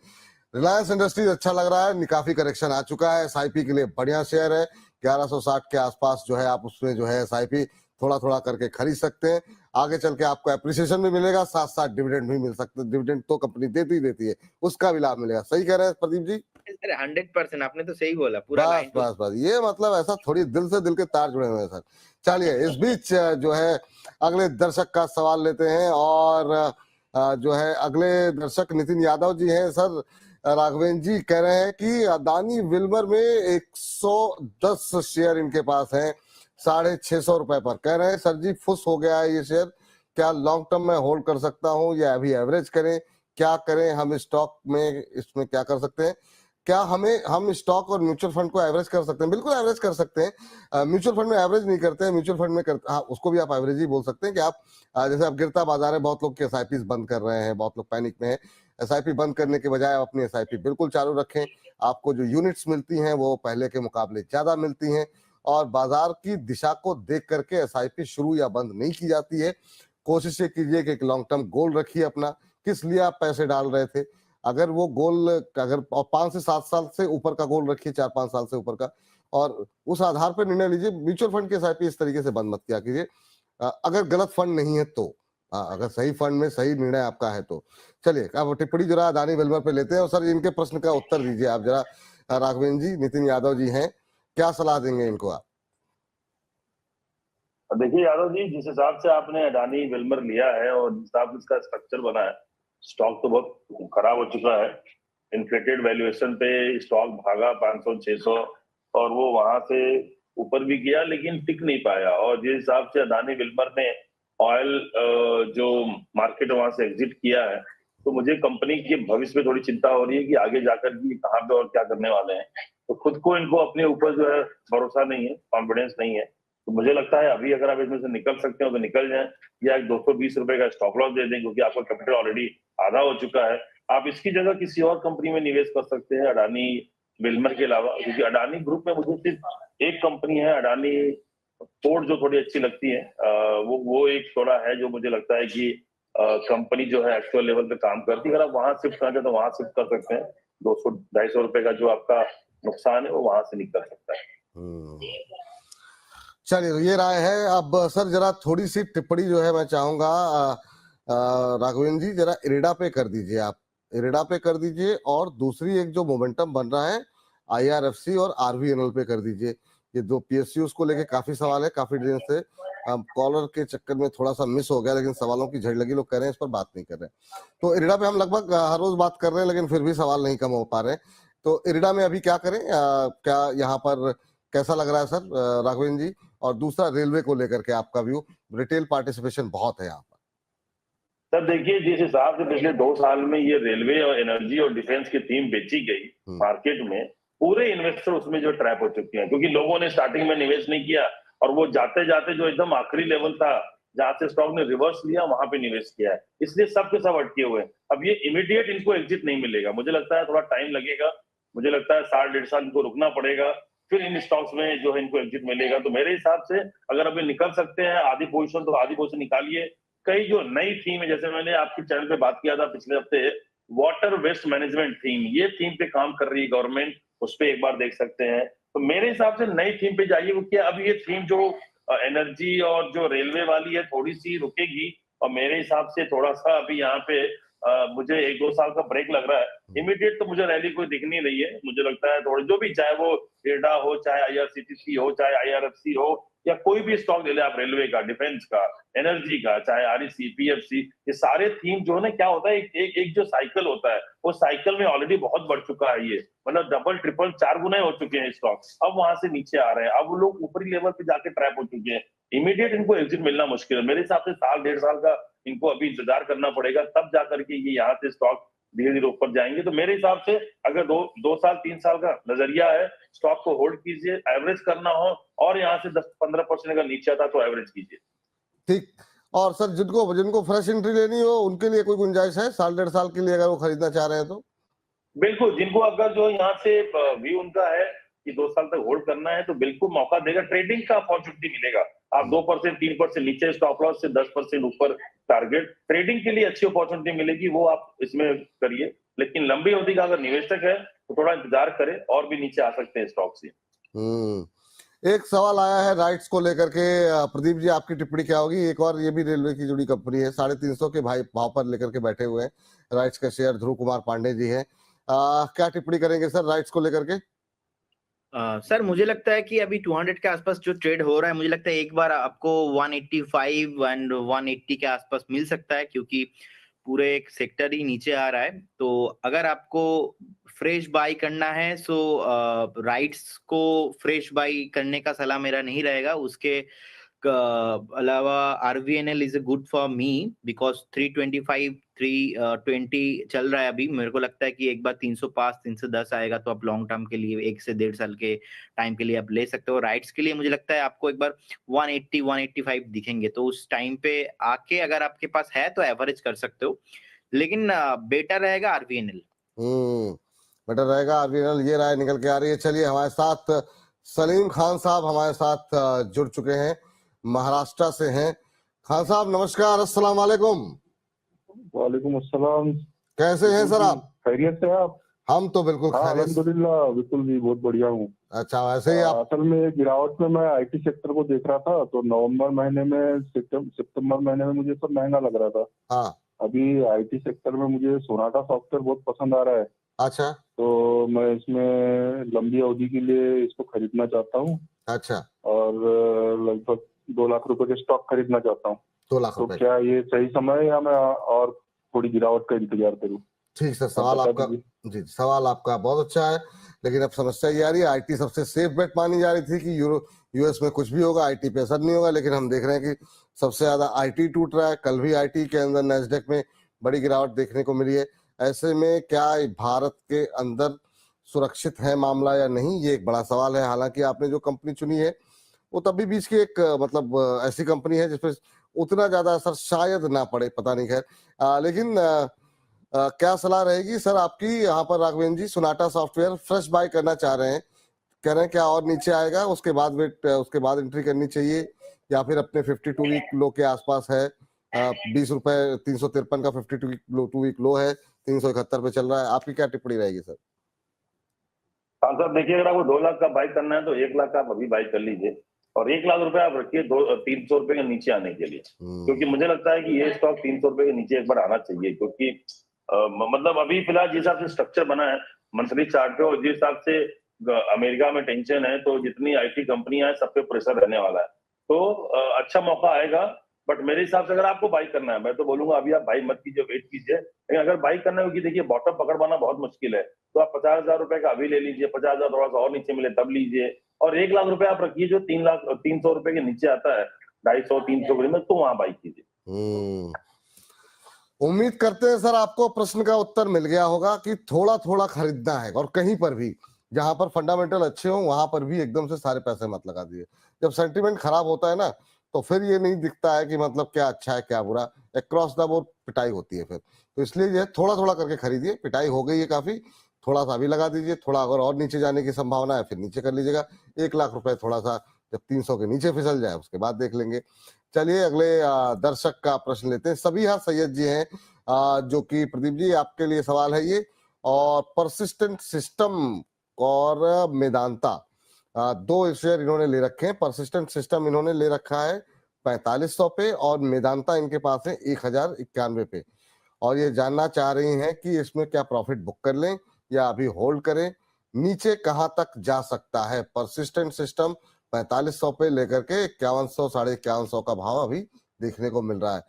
रिलायंस इंडस्ट्रीज अच्छा लग रहा है, काफी करेक्शन आ चुका है, एसआईपी के लिए बढ़िया शेयर है। 1160 के आसपास जो है आप उसमें जो है एसआईपी थोड़ा थोड़ा करके खरीद सकते हैं। आगे चल के आपको एप्रिसिएशन भी मिलेगा, साथ साथ डिविडेंड भी मिल सकते हैं। डिविडेंड तो कंपनी देती है, उसका भी लाभ मिलेगा। सही कह रहे हैं प्रदीप जी? 100% आपने तो सही बोला पूरा लाइन। बस ये मतलब ऐसा थोड़ी दिल से दिल के तार जुड़े हुए हैं सर। चलिए इस बीच जो है अगले दर्शक का सवाल लेते हैं, और जो है अगले दर्शक नितिन यादव जी हैं। सर राघवेंद्र जी कह रहे हैं कि अदानी विल्मर में 110 शेयर इनके पास हैं 650 रुपए पर। कह रहे हैं सर जी फुस हो गया है ये शेयर, क्या लॉन्ग टर्म में होल्ड कर सकता हूं या अभी एवरेज करें, क्या करें? हम स्टॉक में इसमें क्या कर सकते हैं? क्या हम स्टॉक और म्यूचुअल फंड को एवरेज कर सकते हैं? बिल्कुल एवरेज कर सकते हैं। म्यूचुअल फंड में एवरेज नहीं करते हैं, म्यूचुअल फंड में हाँ, उसको भी आप एवरेज ही बोल सकते हैं कि आप जैसे अब गिरता बाजार है, बहुत लोग के एसआईपी बंद कर रहे हैं, बहुत लोग पैनिक में है। एसआईपी बंद करने के बजाय आप अपनी एसआईपी बिल्कुल चालू रखें। आपको जो यूनिट्स मिलती हैं वो पहले के मुकाबले ज्यादा मिलती हैं, और बाजार की दिशा को देख करके एसआईपी शुरू या बंद नहीं की जाती है। कोशिश ये कीजिए कि एक लॉन्ग टर्म गोल रखिए अपना, किस लिए आप पैसे डाल रहे थे। अगर वो गोल अगर 5 से 7 साल से ऊपर का गोल रखिए, 4-5 साल से ऊपर का, और उस आधार पर निर्णय लीजिए। म्यूचुअल फंड के एसआईपी इस तरीके से बंद मत किया कीजिए, अगर गलत फंड नहीं है तो। अगर सही फंड में सही निर्णय आपका है तो। चलिए अब टिप्पणी जरा अदानी विल्मर पे लेते हैं, और सर इनके प्रश्न का उत्तर दीजिए आप जरा। राघवेंद्र जी, नितिन यादव जी हैं, क्या सलाह देंगे इनको आप? देखिए यादव जी, जिस हिसाब से आपने अडानी विल्मर लिया है और जिस हिसाब से इसका स्ट्रक्चर बना है, स्टॉक तो बहुत खराब हो चुका है। इन्फ्लेटेड वैल्यूएशन पे स्टॉक भागा 500-600, और वो वहां से ऊपर भी गया लेकिन टिक नहीं पाया। और जिस हिसाब से अडानी विल्मर ने ऑयल जो मार्केट वहां से एग्जिट किया है, तो मुझे कंपनी के भविष्य में थोड़ी चिंता हो रही है कि आगे जाकर भी कहाँ पे और क्या करने वाले हैं। तो खुद को इनको अपने ऊपर जो है भरोसा नहीं है, कॉन्फिडेंस नहीं है। तो मुझे लगता है अभी अगर आप इसमें से निकल सकते हो तो निकल जाएं, या 220 रुपए का स्टॉप लॉस दे दें, क्योंकि आपका कैपिटल ऑलरेडी आधा हो चुका है। आप इसकी जगह किसी और कंपनी में निवेश कर सकते हैं अडानी विल्मर के अलावा, क्योंकि अडानी ग्रुप में मुझे सिर्फ एक कंपनी है अडानी पोर्ट जो थोड़ी अच्छी लगती है। वो एक थोड़ा है जो मुझे लगता है कि कंपनी जो है एक्चुअल लेवल पे काम करती है। अगर आप वहां शिफ्ट करना चाहते तो वहां शिफ्ट कर सकते हैं। 200-250 रुपए का जो आपका नुकसान है वो वहां से निकल सकता है। चलिए तो ये राय है। अब सर जरा थोड़ी सी टिप्पणी जो है मैं चाहूंगा राघवेंद्र जी, जरा इरेडा पे कर दीजिए आप, इरेडा पे कर दीजिए, और दूसरी एक जो मोमेंटम बन रहा है IRFC और RVNL पे कर दीजिए। ये दो PSUs को लेके काफी सवाल है, काफी दिन से कॉलर के चक्कर में थोड़ा सा मिस हो गया, लेकिन सवालों की झड़ लगी, लोग कह रहे हैं इस पर बात नहीं कर रहे। तो इरेडा पे हम लगभग हर रोज बात कर रहे हैं, लेकिन फिर भी सवाल नहीं कम हो पा रहे। तो इरेडा में अभी क्या करें, क्या यहाँ पर कैसा लग रहा है सर राघवेंद्र जी? और दूसरा रेलवे को लेकर के आपका व्यू, रिटेल पार्टिसिपेशन बहुत है यहाँ पर। सर देखिए, जिस हिसाब से पिछले 2 साल में ये रेलवे और एनर्जी और डिफेंस की थीम बेची गई मार्केट में, पूरे इन्वेस्टर उसमें जो ट्रैप हो चुके हैं, क्योंकि लोगों ने स्टार्टिंग में निवेश नहीं किया, और वो जाते जाते जो एकदम आखिरी लेवल था जहां से स्टॉक ने रिवर्स लिया, वहां पे निवेश किया है, इसलिए सब के सब अटके हुए हैं। अब ये इमीडिएट इनको एग्जिट नहीं मिलेगा, मुझे लगता है थोड़ा टाइम लगेगा। मुझे लगता है 1.5 साल इनको रुकना पड़ेगा, फिर इन स्टॉक्स में जो है इनको एग्जिट मिलेगा। तो मेरे हिसाब से अगर अभी निकल सकते हैं आधी पोजीशन, तो आधी पोजीशन निकालिए। कई जो नई थीम है, जैसे मैंने आपके चैनल पे बात किया था पिछले हफ्ते, वाटर वेस्ट मैनेजमेंट थीम, ये थीम पे काम कर रही है गवर्नमेंट, उस पर एक बार देख सकते हैं। तो मेरे हिसाब से नई थीम पे जाइए, क्योंकि अब ये थीम जो एनर्जी और जो रेलवे वाली है थोड़ी सी रुकेगी, और मेरे हिसाब से थोड़ा सा अभी यहाँ पे मुझे 1-2 साल का ब्रेक लग रहा है। इमीडिएट तो मुझे रैली कोई दिख नहीं रही है। मुझे लगता है थोड़ी जो भी, चाहे वो इरडा हो, चाहे आईआरसीटीसी हो, चाहे आईआरएफसी हो, या कोई भी स्टॉक ले ले आप, रेलवे का, डिफेंस का, एनर्जी का, चाहे आरईसी, पीएफसी, ये सारे थीम जो है ना, क्या होता है, एक जो साइकिल होता है, वो साइकिल में ऑलरेडी बहुत बढ़ चुका है ये, मतलब डबल ट्रिपल 4 गुना हो चुके हैं स्टॉक। अब वहां से नीचे आ रहे हैं, अब वो लोग ऊपरी लेवल पे जाके ट्रैप हो चुके हैं। इमीडिएट इनको एग्जिट मिलना मुश्किल है मेरे हिसाब से। साल 1.5 साल का इनको अभी इंतजार करना पड़ेगा, तब जाकर के ये यहाँ से स्टॉक धीरे धीरे ऊपर जाएंगे। तो मेरे हिसाब से अगर 2 साल 3 साल का नजरिया है, स्टॉक को होल्ड कीजिए, एवरेज करना हो, और यहाँ से 10-15% अगर नीचे आता तो एवरेज कीजिए। ठीक। और सर जिनको फ्रेश एंट्री लेनी हो उनके लिए कोई गुंजाइश है साल 1.5 साल के लिए, अगर वो खरीदना चाह रहे हैं तो? बिल्कुल, जिनको अगर जो यहाँ से व्यू उनका है कि 2 साल तक होल्ड करना है, तो बिल्कुल मौका देगा, ट्रेडिंग का अपॉर्चुनिटी मिलेगा। आप 2% 3% नीचे स्टॉप लॉस से 10% ऊपर टारगेट, ट्रेडिंग के लिए अच्छी अपॉर्चुनिटी मिलेगी, वो आप इसमें करिए। लेकिन लंबी अवधि का अगर निवेशक है तो थोड़ा इंतजार करें, और भी नीचे आ सकते हैं स्टॉक से। एक सवाल आया है राइट्स को लेकर के, प्रदीप जी आपकी टिप्पणी क्या होगी? एक और ये भी रेलवे की जुड़ी कंपनी है, 350 के भाव पर लेकर के बैठे हुए हैं राइट्स का शेयर, ध्रुव कुमार पांडे जी हैं। क्या टिप्पणी करेंगे सर राइट्स को लेकर के? सर मुझे लगता है कि अभी 200 के आसपास जो ट्रेड हो रहा है, मुझे लगता है एक बार आपको 185 एंड 180 के आसपास मिल सकता है, क्योंकि पूरे एक सेक्टर ही नीचे आ रहा है। तो अगर आपको फ्रेश बाई करना है, सो राइट्स को फ्रेश बाई करने का सलाह मेरा नहीं रहेगा। उसके अलावा RVNL is good for me, because 325 320 चल रहा है अभी। मेरे को लगता है कि एक बार 305 310 आएगा तो आप लॉन्ग टर्म के लिए 1 से 1.5 साल के टाइम के लिए आप ले सकते हो। राइट्स के लिए मुझे लगता है आपको एक बार 180 185 दिखेंगे, तो उस टाइम पे आके अगर आपके पास है तो एवरेज कर सकते हो, लेकिन बेटर रहेगा आरवीएनएल। बेटर रहेगा आरवीएनएल, ये राय निकल के आ रही है। चलिए, हमारे साथ सलीम खान साहब हमारे साथ जुड़ चुके हैं, महाराष्ट्र से हैं। खान साहब नमस्कार, अस्सलाम वालेकुम। वालेकुम अस्सलाम। कैसे हैं सर आप? खैरियत से आप? हम तो बिल्कुल खैरियत। अल्हम्दुलिल्लाह, बिल्कुल जी, बहुत बढ़िया हूँ। अच्छा, वैसे ही आप? असल में गिरावट में मैं आईटी सेक्टर को देख रहा था, तो नवंबर महीने में, सितंबर महीने में मुझे सब महंगा लग रहा था। हाँ। अभी आईटी सेक्टर में मुझे सोनाटा सॉफ्टवेयर बहुत पसंद आ रहा है। अच्छा। तो मैं इसमें लंबी अवधि के लिए इसको खरीदना चाहता हूँ। अच्छा। और लगभग 2 लाख रुपए के स्टॉक खरीदना चाहता हूँ। 2 लाख तो रुपए? क्या ये सही समय है या मैं और थोड़ी गिरावट का इंतजार करूँ? ठीक सर, सवाल आपका, जी सवाल आपका बहुत अच्छा है, लेकिन अब समस्या ये आ रही है, आईटी सबसे सेफ बेट मानी जा रही थी कि यूएस में कुछ भी होगा, आईटी पे असर नहीं होगा, लेकिन हम देख रहे हैं कि सबसे ज्यादा आईटी टूट रहा है। कल भी आईटी के अंदर नैस्डैक में बड़ी गिरावट देखने को मिली है। ऐसे में क्या भारत के अंदर सुरक्षित है मामला या नहीं, ये एक बड़ा सवाल है। हालांकि आपने जो कंपनी चुनी है वो तभी बीच की एक मतलब ऐसी कंपनी है जिसपे उतना ज्यादा असर शायद ना पड़े, पता नहीं। खैर, लेकिन क्या सलाह रहेगी सर आपकी यहाँ पर? राघवेंद्र जी, सोनाटा सॉफ्टवेयर फ्रेश बाय करना चाह रहे हैं, कह रहे हैं क्या और नीचे आएगा, उसके बाद एंट्री करनी चाहिए, या फिर अपने 52 वीक लो के आसपास है, 20 रुपए 353 का 52 वीक लो है, 371 पे चल रहा है। आपकी क्या टिप्पणी रहेगी सर? हाँ सर, देखिए, अगर आपको 2 लाख का बाई करना है तो 1 लाख का आप अभी बाई कर लीजिए, और 1 लाख रुपए आप रखिए 300 रुपए के नीचे आने के लिए, क्योंकि मुझे लगता है कि ये स्टॉक 300 रुपए के नीचे एक बार आना चाहिए। क्योंकि मतलब अभी फिलहाल जिस हिसाब से स्ट्रक्चर बना है मंथली चार्ट पे, और जिस हिसाब से अमेरिका में टेंशन है, तो जितनी आईटी कंपनियां हैं सब पे प्रेशर रहने वाला है। तो अच्छा मौका आएगा। बट मेरे हिसाब से अगर आपको बाई करना है, मैं तो बोलूंगा अभी आप बाई मत कीजिए, वेट कीजिए। लेकिन अगर बाई करना है, क्योंकि देखिए बॉटम पकड़ पाना बहुत मुश्किल है, तो आप 50,000 रुपए का अभी ले लीजिए, 50,000 थोड़ा सा और नीचे मिले तब लीजिए, और 1 लाख रुपए आप रखिए जो 300 रुपए के नीचे आता है, 250 300 में, तो वहां बाई कीजिए। उम्मीद करते हैं सर आपको प्रश्न का उत्तर मिल गया होगा कि थोड़ा थोड़ा खरीदना है, और कहीं पर भी जहां पर फंडामेंटल अच्छे हो वहां पर भी एकदम से सारे पैसे मत लगा दिए। जब सेंटिमेंट खराब होता है ना, तो फिर ये नहीं दिखता है कि मतलब क्या अच्छा है क्या बुरा, अक्रॉस द बोर्ड पिटाई होती है फिर। तो इसलिए ये थोड़ा थोड़ा करके खरीदिए। पिटाई हो गई है काफी, थोड़ा सा भी लगा दीजिए, थोड़ा अगर और नीचे जाने की संभावना है फिर नीचे कर लीजिएगा। 1 लाख रुपए थोड़ा सा जब 300 के नीचे फिसल जाए उसके बाद देख लेंगे। चलिए, अगले दर्शक का प्रश्न लेते हैं। सबिहा सैयद जी हैं, जो कि प्रदीप जी आपके लिए सवाल है ये, और परसिस्टेंट सिस्टम और मेदांता, 2 शेयर इन्होंने ले रखे हैं। परसिस्टेंट सिस्टम इन्होंने ले रखा है 4500 पे, और मेदांता इनके पास है 1091 पे। और ये जानना चाह रही हैं कि इसमें क्या प्रॉफिट बुक कर लें या अभी होल्ड करें, नीचे कहां तक जा सकता है। परसिस्टेंट सिस्टम 4500 पे लेकर के 5100 5150 का भाव अभी देखने को मिल रहा है।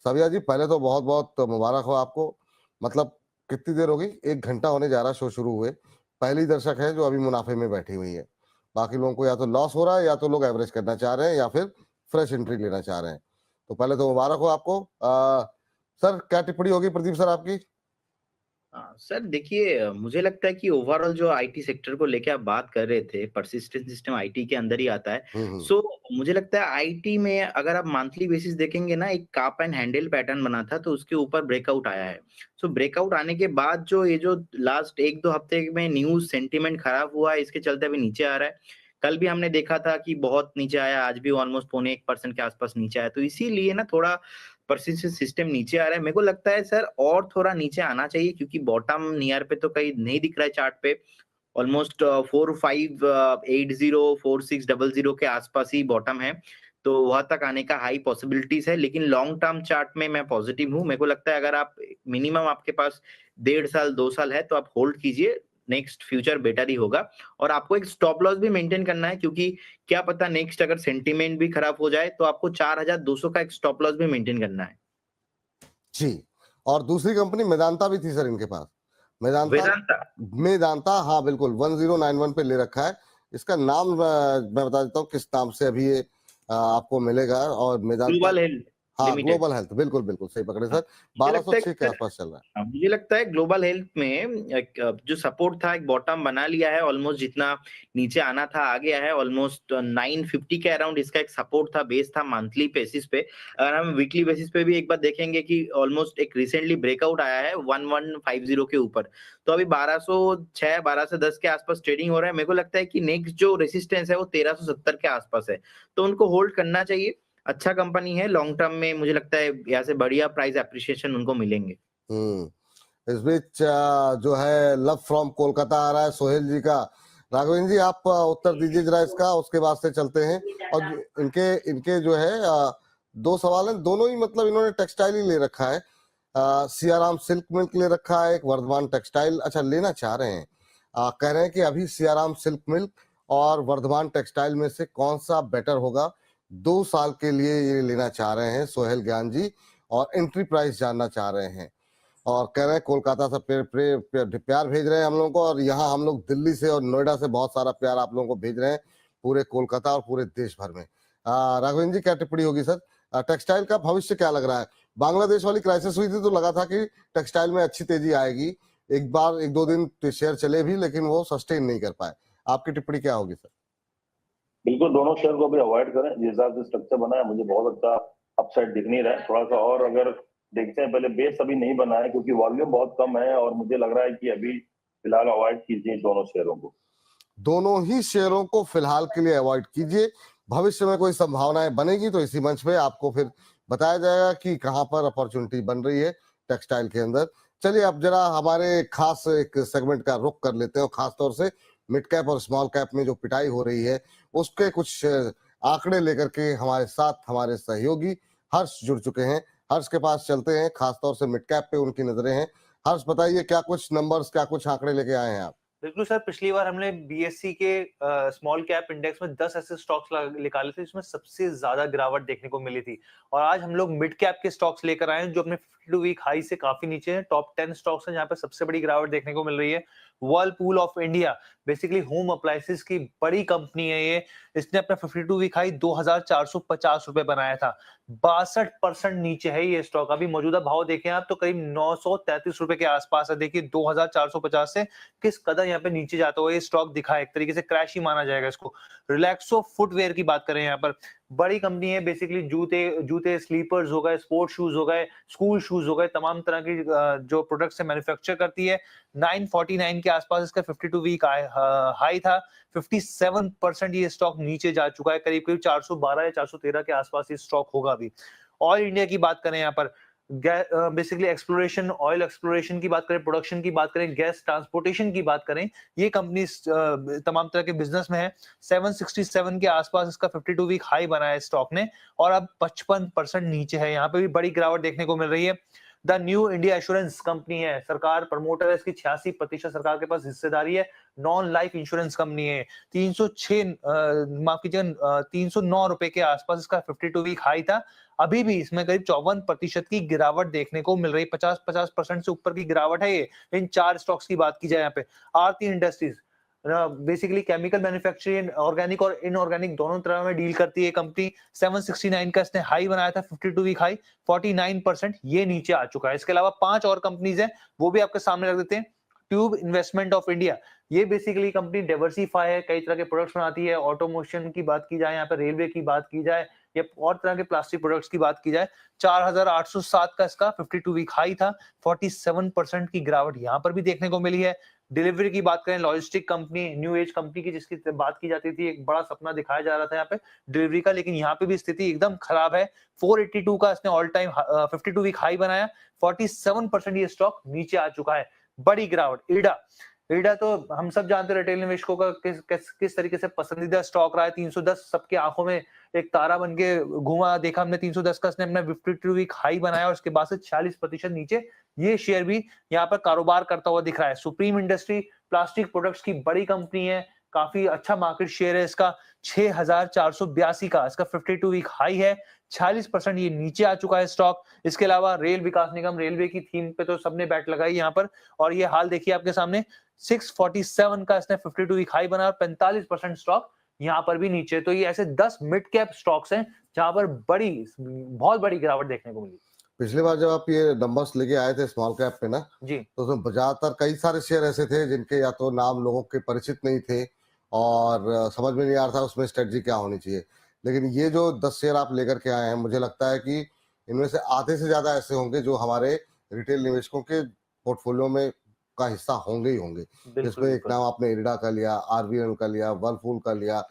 सविया जी, पहले तो बहुत बहुत मुबारक हो आपको। मतलब कितनी देर हो गई, 1 घंटा होने जा रहा शो शुरू हुए, पहली दर्शक है जो अभी मुनाफे में बैठी हुई है। बाकी लोगों को या तो लॉस हो रहा है या तो लोग एवरेज करना चाह रहे हैं या फिर फ्रेश एंट्री लेना चाह रहे हैं। तो पहले तो मुबारक हो आपको। सर क्या टिप्पणी होगी प्रदीप सर आपकी? सर देखिए, मुझे लगता है कि ओवरऑल जो आईटी सेक्टर को लेके आप बात कर रहे थे, परसिस्टेंट सिस्टम आईटी के अंदर ही आता है। सो मुझे लगता है आईटी में अगर आप मंथली बेसिस देखेंगे ना, एक काप एंड हैंडल पैटर्न बना था, तो उसके ऊपर ब्रेकआउट आया है। सो ब्रेकआउट आने के बाद जो ये जो लास्ट 1-2 हफ्ते में न्यूज सेंटीमेंट खराब हुआ है, इसके चलते अभी नीचे आ रहा है। कल भी हमने देखा था कि बहुत नीचे आया, आज भी ऑलमोस्ट 0.25% के आसपास नीचे आया, तो इसीलिए ना थोड़ा परसिस्टेंट सिस्टम नीचे आ रहा है। मेरे को लगता है सर और थोड़ा नीचे आना चाहिए, क्योंकि बॉटम नियर पे तो कहीं नहीं दिख रहा है चार्ट पे। ऑलमोस्ट 4580 4600 के आसपास ही बॉटम है, तो वहां तक आने का हाई पॉसिबिलिटीज है। लेकिन लॉन्ग टर्म चार्ट में मैं पॉजिटिव हूँ। मेरे को लगता है अगर आप मिनिमम आपके पास 1.5 साल 2 साल है तो आप होल्ड कीजिए, नेक्स्ट फ्यूचर बेटर ही होगा। और आपको एक स्टॉप लॉस भी मेंटेन करना है, क्योंकि क्या पता नेक्स्ट अगर सेंटीमेंट भी खराब हो जाए तो आपको 4200 का एक स्टॉप लॉस भी मेंटेन करना है। जी। और दूसरी कंपनी मेदांता भी थी सर इनके पास। वेदांता मेदांता, हाँ बिल्कुल, 1091 पे ले रखा है। इसका नाम मैं बता देता हूँ किस नाम से अभी ये आपको मिलेगा। और मेदांता, ग्लोबल हेल्थ हाँ लिमिटेड। ग्लोबल हेल्थ, बिल्कुल बिल्कुल सही पकड़े हाँ, सर। मुझे लगता है 1206 के सर, आसपास चल रहा है। मुझे लगता है ग्लोबल हेल्थ में एक जो सपोर्ट था, एक बॉटम बना लिया है। ऑलमोस्ट जितना नीचे आना था आ गया है। ऑलमोस्ट 950 के अराउंड इसका एक सपोर्ट था, बेस था मंथली बेसिस पे। अगर हम वीकली बेसिस पे भी एक बार देखेंगे कि ऑलमोस्ट एक रिसेंटली ब्रेकआउट आया है 1150 के ऊपर, तो अभी 1206 1210 के आसपास ट्रेडिंग हो रहा है। मेरे को लगता है कि नेक्स्ट जो रेसिस्टेंस है वो 1370 के आसपास है, तो उनको होल्ड करना चाहिए। अच्छा कंपनी है, लॉन्ग टर्म में मुझे लगता है यहाँ से बढ़िया प्राइस एप्रिसिएशन उनको मिलेंगे। इस बीच जो है लव फ्रॉम कोलकाता आ रहा है सोहेल जी का। राघवेंद्र जी आप उत्तर दीजिए जरा इसका, उसके बाद से चलते हैं। और इनके इनके जो है 2 सवाल हैं, दोनों ही मतलब इन्होंने टेक्सटाइल ही ले रखा है। सियाराम सिल्क मिल्क ले रखा है, एक वर्धमान टेक्सटाइल अच्छा लेना चाह रहे हैं। कह रहे हैं कि अभी सियाराम सिल्क मिल्क और वर्धमान टेक्सटाइल में से कौन सा बेटर होगा। 2 साल के लिए ये लेना चाह रहे हैं सोहेल ज्ञान जी, और एंट्री प्राइस जानना चाह रहे हैं। और कह रहे हैं कोलकाता से प्यार भेज रहे हैं हम लोगों को, और यहाँ हम लोग दिल्ली से और नोएडा से बहुत सारा प्यार आप लोगों को भेज रहे हैं, पूरे कोलकाता और पूरे देश भर में। राघवेंद्र जी क्या टिप्पणी होगी सर? टेक्सटाइल का भविष्य क्या लग रहा है? बांग्लादेश वाली क्राइसिस हुई थी तो लगा था कि टेक्सटाइल में अच्छी तेजी आएगी, एक बार 1-2 दिन शेयर चले भी, लेकिन वो सस्टेन नहीं कर पाए। आपकी टिप्पणी क्या होगी सर? बिल्कुल, दोनों शेयर को भी अवॉइड करें। जिस हिसाब से स्ट्रक्चर बना है मुझे बहुत अच्छा अपसाइड दिख नहीं रहा है। थोड़ा सा और अगर देखते हैं, पहले बेस अभी नहीं बना है क्योंकि वॉल्यूम बहुत कम है, और मुझे लग रहा है कि अभी फिलहाल अवॉइड कीजिए दोनों शेयरों को। दोनों ही शेयरों को फिलहाल के लिए अवॉइड कीजिए। भविष्य में कोई संभावनाएं बनेगी तो इसी मंच पे आपको फिर बताया जाएगा कि कहां पर अपॉर्चुनिटी बन रही है टेक्सटाइल के अंदर। चलिए अब जरा हमारे खास एक सेगमेंट का रुख कर लेते हैं, और खास तौर से मिड कैप और स्मॉल कैप में जो पिटाई हो रही है उसके कुछ आंकड़े लेकर के हमारे साथ हमारे सहयोगी हर्ष जुड़ चुके हैं। हर्ष के पास चलते हैं, खासतौर से मिड कैप पे उनकी नजरें हैं। हर्ष बताइए क्या कुछ नंबर्स, क्या कुछ आंकड़े लेके आए हैं आप? बिल्कुल सर, पिछली बार हमने बीएससी के स्मॉल कैप इंडेक्स में 10 ऐसे स्टॉक्स निकाले थे जिसमें सबसे ज्यादा गिरावट देखने को मिली थी। और आज हम लोग मिड कैप के स्टॉक्स लेकर आए हैं जो अपने 52 वीक हाई से काफी नीचे हैं। टॉप 10 स्टॉक्स हैं जहां पे सबसे बड़ी गिरावट देखने को मिल रही है। Whirlpool of India basically home appliances की बड़ी कंपनी है ये। इसने अपना 52 वीक हाई 2450 रुपए बनाया था। 62% नीचे है ये स्टॉक। अभी मौजूदा भाव देखें आप तो करीब 933 रुपए के आसपास है। देखिए 2450 से किस कदर यहाँ पे नीचे जाता हुआ ये स्टॉक दिखा है। एक तरीके से क्रैश ही माना जाएगा इसको। रिलैक्सो फुटवेयर की बात करें, यहाँ पर बड़ी कंपनी है। बेसिकली जूते स्लीपर्स हो गए, स्पोर्ट्स शूज हो गए, स्कूल शूज हो गए, तमाम तरह की जो प्रोडक्ट्स है मैन्युफैक्चर करती है। 949 के आसपास इसका 52 वीक हाई था। 57% ये स्टॉक नीचे जा चुका है। करीब 412 या 413 के आसपास ये स्टॉक होगा अभी। ऑयल इंडिया की बात करें, यहाँ पर बेसिकली एक्सप्लोरेशन, ऑयल एक्सप्लोरेशन की बात करें, प्रोडक्शन की बात करें, गैस ट्रांसपोर्टेशन की बात करें, ये कंपनी तमाम तरह के बिजनेस में है। 767 के आसपास इसका 52 वीक हाई बना है स्टॉक ने, और अब 55% नीचे है। यहाँ पे भी बड़ी गिरावट देखने को मिल रही है। The new India assurance company है, सरकार प्रमोटर है, इसकी 86% सरकार के पास हिस्सेदारी है। नॉन लाइफ इंश्योरेंस कंपनी है, 306 माफ कीजिएगा 309 रुपए के आसपास इसका 52 वीक हाई था। अभी भी इसमें करीब 54% की गिरावट देखने को मिल रही, 50% से ऊपर की गिरावट है ये। इन 4 स्टॉक्स की बात की जाए यहाँ पे, Aarti industries basically chemical manufacturing, organic और इनऑर्गेनिक दोनों तरह में डील करती है कंपनी। 769 का इसने हाई बनाया था, 52 वीक हाई, 49% ये नीचे आ चुका है। इसके अलावा 5 और कंपनीज हैं, वो भी आपके सामने रख देते हैं। ट्यूब इन्वेस्टमेंट ऑफ इंडिया, ये बेसिकली कंपनी डाइवर्सिफाई है, कई तरह के प्रोडक्ट्स बनाती है। ऑटोमोशन की बात की जाए, यहाँ पे रेलवे की बात की जाए या और तरह के प्लास्टिक प्रोडक्ट्स की बात की जाए, 4807 का इसका 52 वीक हाई था, 47% की गिरावट यहाँ पर भी देखने को मिली है। डिलीवरी की बात करें, logistic company, new age company की जिसकी बात की जाती थी, एक बड़ा सपना दिखाया जा रहा था यहाँ पे डिलीवरी का, लेकिन यहाँ पे भी स्थिति एकदम खराब है। 482 का इसने ऑल टाइम 52 वीक हाई बनाया, 47% ये स्टॉक नीचे आ चुका है। बड़ी गिरावट इडा तो हम सब जानते हैं रिटेल निवेशकों का किस तरीके से पसंदीदा स्टॉक रहा है। 310 सबके आंखों में एक तारा बन के घुमा, देखा हमने 310 का, इसने अपना 52 वीक हाई बनाया और उसके बाद से 40% नीचे ये शेयर भी यहाँ पर कारोबार करता हुआ दिख रहा है। सुप्रीम इंडस्ट्री प्लास्टिक प्रोडक्ट्स की बड़ी कंपनी है, काफी अच्छा मार्केट शेयर है इसका, 6482 का इसका 52 वीक हाई है, 46% ये नीचे आ चुका है स्टॉक। इसके अलावा रेल विकास निगम, रेलवे की थीम पे तो सबने बैट लगाई यहाँ पर, और ये हाल देखिए आपके सामने, 647 का इसने 52 वीक हाई बना, 45% स्टॉक यहाँ पर भी नीचे। तो ये ऐसे 10 मिड कैप स्टॉक्स हैं जहां पर बहुत बड़ी गिरावट देखने को मिली। पिछली बार जब आप ये नंबर्स लेके आए थे स्मॉल कैप पे ना जी, तो उसमें ज्यादातर कई सारे शेयर ऐसे थे जिनके या तो नाम लोगों के परिचित नहीं थे और समझ में नहीं आ रहा था उसमें स्ट्रेटजी क्या होनी चाहिए। लेकिन ये जो 10 शेयर आप लेकर के आए हैं, मुझे लगता है कि इनमें से आधे से ज्यादा ऐसे होंगे जो हमारे रिटेल निवेशकों के पोर्टफोलियो में का हिस्सा होंगे ही होंगे। जिसमें एक नाम आपने इरिडा का लिया, आरवीएन का लिया, वर्लपूल का लिया,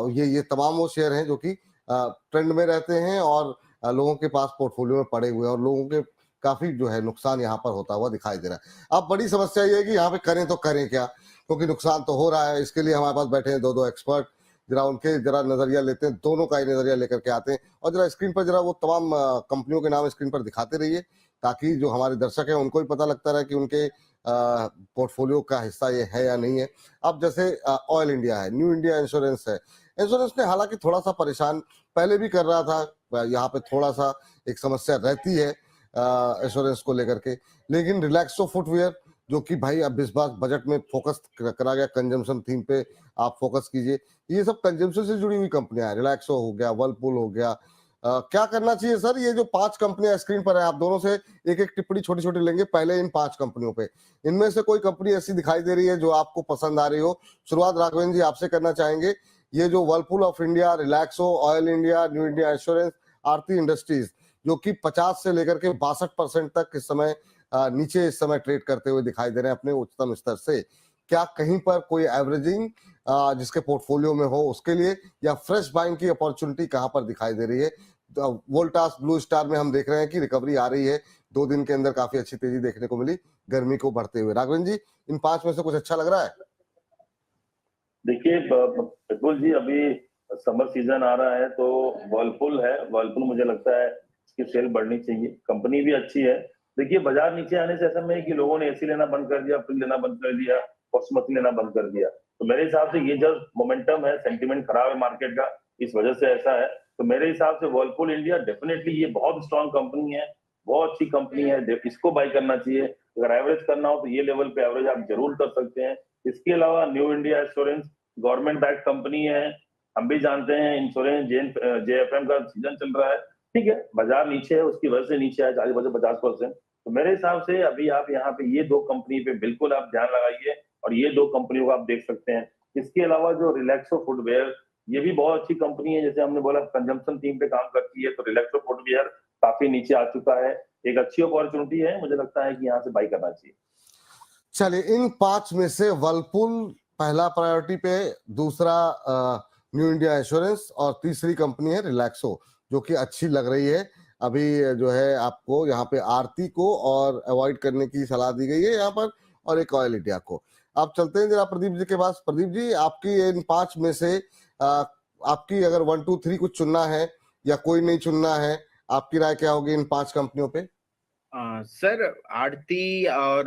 ये तमाम वो शेयर हैं जो कि ट्रेंड में रहते हैं और लोगों के पास पोर्टफोलियो में पड़े हुए हैं और लोगों के काफी जो है नुकसान यहाँ पर होता हुआ दिखाई दे रहा है। अब बड़ी समस्या ये है कि यहाँ पे करें तो करें क्या, क्योंकि नुकसान तो हो रहा है। इसके लिए हमारे पास बैठे हैं दो एक्सपर्ट, जरा उनके जरा नजरिया लेते हैं, दोनों का ही नजरिया लेकर के आते हैं और जरा स्क्रीन पर जरा वो तमाम कंपनियों के नाम स्क्रीन पर दिखाते रहिए ताकि जो हमारे दर्शक हैं उनको भी पता लगता रहे कि उनके पोर्टफोलियो का हिस्सा ये है या नहीं है। अब जैसे ऑयल इंडिया है, न्यू इंडिया इंश्योरेंस है, इंश्योरेंस ने हालांकि थोड़ा सा परेशान पहले भी कर रहा था, यहाँ पे थोड़ा सा एक समस्या रहती है इंश्योरेंस को लेकर के, लेकिन रिलैक्सो फुटवेयर जो कि भाई अब इस बार बजट में फोकस करा गया कंजम्पशन थीम पे, आप फोकस कीजिए। ये सब कंजम्पशन से जुड़ी हुई कंपनियां हैं, रिलैक्सो हो गया, वर्लपूल हो गया। क्या करना चाहिए सर? ये जो 5 कंपनियां स्क्रीन पर है, आप दोनों से एक एक टिप्पणी छोटी छोटी लेंगे पहले इन 5 कंपनियों पे। इनमें से कोई कंपनी ऐसी दिखाई दे रही है जो आपको पसंद आ रही हो? शुरुआत राघवेंद्र जी आपसे करना चाहेंगे। ये जो Whirlpool of India, Relaxo, oil India, new India insurance, Aarti industries जो कि 50 से लेकर के 62% तक इस समय नीचे इस समय ट्रेड करते हुए दिखाई दे रहे हैं अपने उच्चतम स्तर से, क्या कहीं पर कोई एवरेजिंग जिसके पोर्टफोलियो में हो उसके लिए, या फ्रेश बाइंग की अपॉर्चुनिटी कहां पर दिखाई दे रही है? वोल्टास, ब्लू स्टार में हम देख रहे हैं कि रिकवरी आ रही है, 2 दिन के अंदर काफी अच्छी तेजी देखने को मिली गर्मी को बढ़ते हुए। राघवेंद्र जी, इन 5 में से कुछ अच्छा लग रहा है? देखिए प्रफुल्ल जी, अभी समर सीजन आ रहा है तो वर्लपूल है, वर्लपूल मुझे लगता है इसकी सेल बढ़नी चाहिए, कंपनी भी अच्छी है। देखिए बाजार नीचे आने से ऐसा नहीं है कि लोगों ने एसी लेना बंद कर दिया, फ्रिज लेना बंद कर दिया, बासमती लेना बंद कर दिया। तो मेरे हिसाब से ये जो मोमेंटम है, सेंटिमेंट खराब है मार्केट का, इस वजह से ऐसा है। तो मेरे हिसाब से वर्लपूल इंडिया डेफिनेटली ये बहुत स्ट्रॉन्ग कंपनी है, बहुत अच्छी कंपनी है, इसको बाय करना चाहिए। अगर एवरेज करना हो तो ये लेवल पे एवरेज आप जरूर कर सकते हैं। इसके अलावा new India insurance government back company है, हम भी जानते हैं इंश्योरेंस JFM का सीजन चल रहा है, ठीक है, बाजार नीचे है, उसकी वजह से नीचे है 40-50%। तो मेरे हिसाब से अभी आप यहाँ पे ये 2 कंपनी पे बिल्कुल आप ध्यान लगाइए और ये 2 कंपनियों को आप देख सकते हैं। इसके अलावा जो रिलैक्सो फुटवेयर, ये भी बहुत अच्छी कंपनी है, जैसे हमने बोला कंजम्पशन थीम पे काम करती है, तो रिलैक्सो फुटवेयर काफी नीचे आ चुका है, एक अच्छी अपॉर्चुनिटी है, मुझे लगता है कि यहाँ से बाई करना चाहिए। चलिए, इन 5 में से वर्लपूल पहला प्रायोरिटी पे, दूसरा न्यू इंडिया इंश्योरेंस और तीसरी कंपनी है रिलैक्सो जो कि अच्छी लग रही है। अभी जो है आपको यहाँ पे आरती को और अवॉइड करने की सलाह दी गई है यहाँ पर, और एक ऑयल इंडिया को। आप चलते हैं जरा प्रदीप जी के पास। प्रदीप जी, आपकी इन 5 में से आपकी अगर 1 2 3 कुछ चुनना है या कोई नहीं चुनना है, आपकी राय क्या होगी इन 5 कंपनियों पे? सर आरती और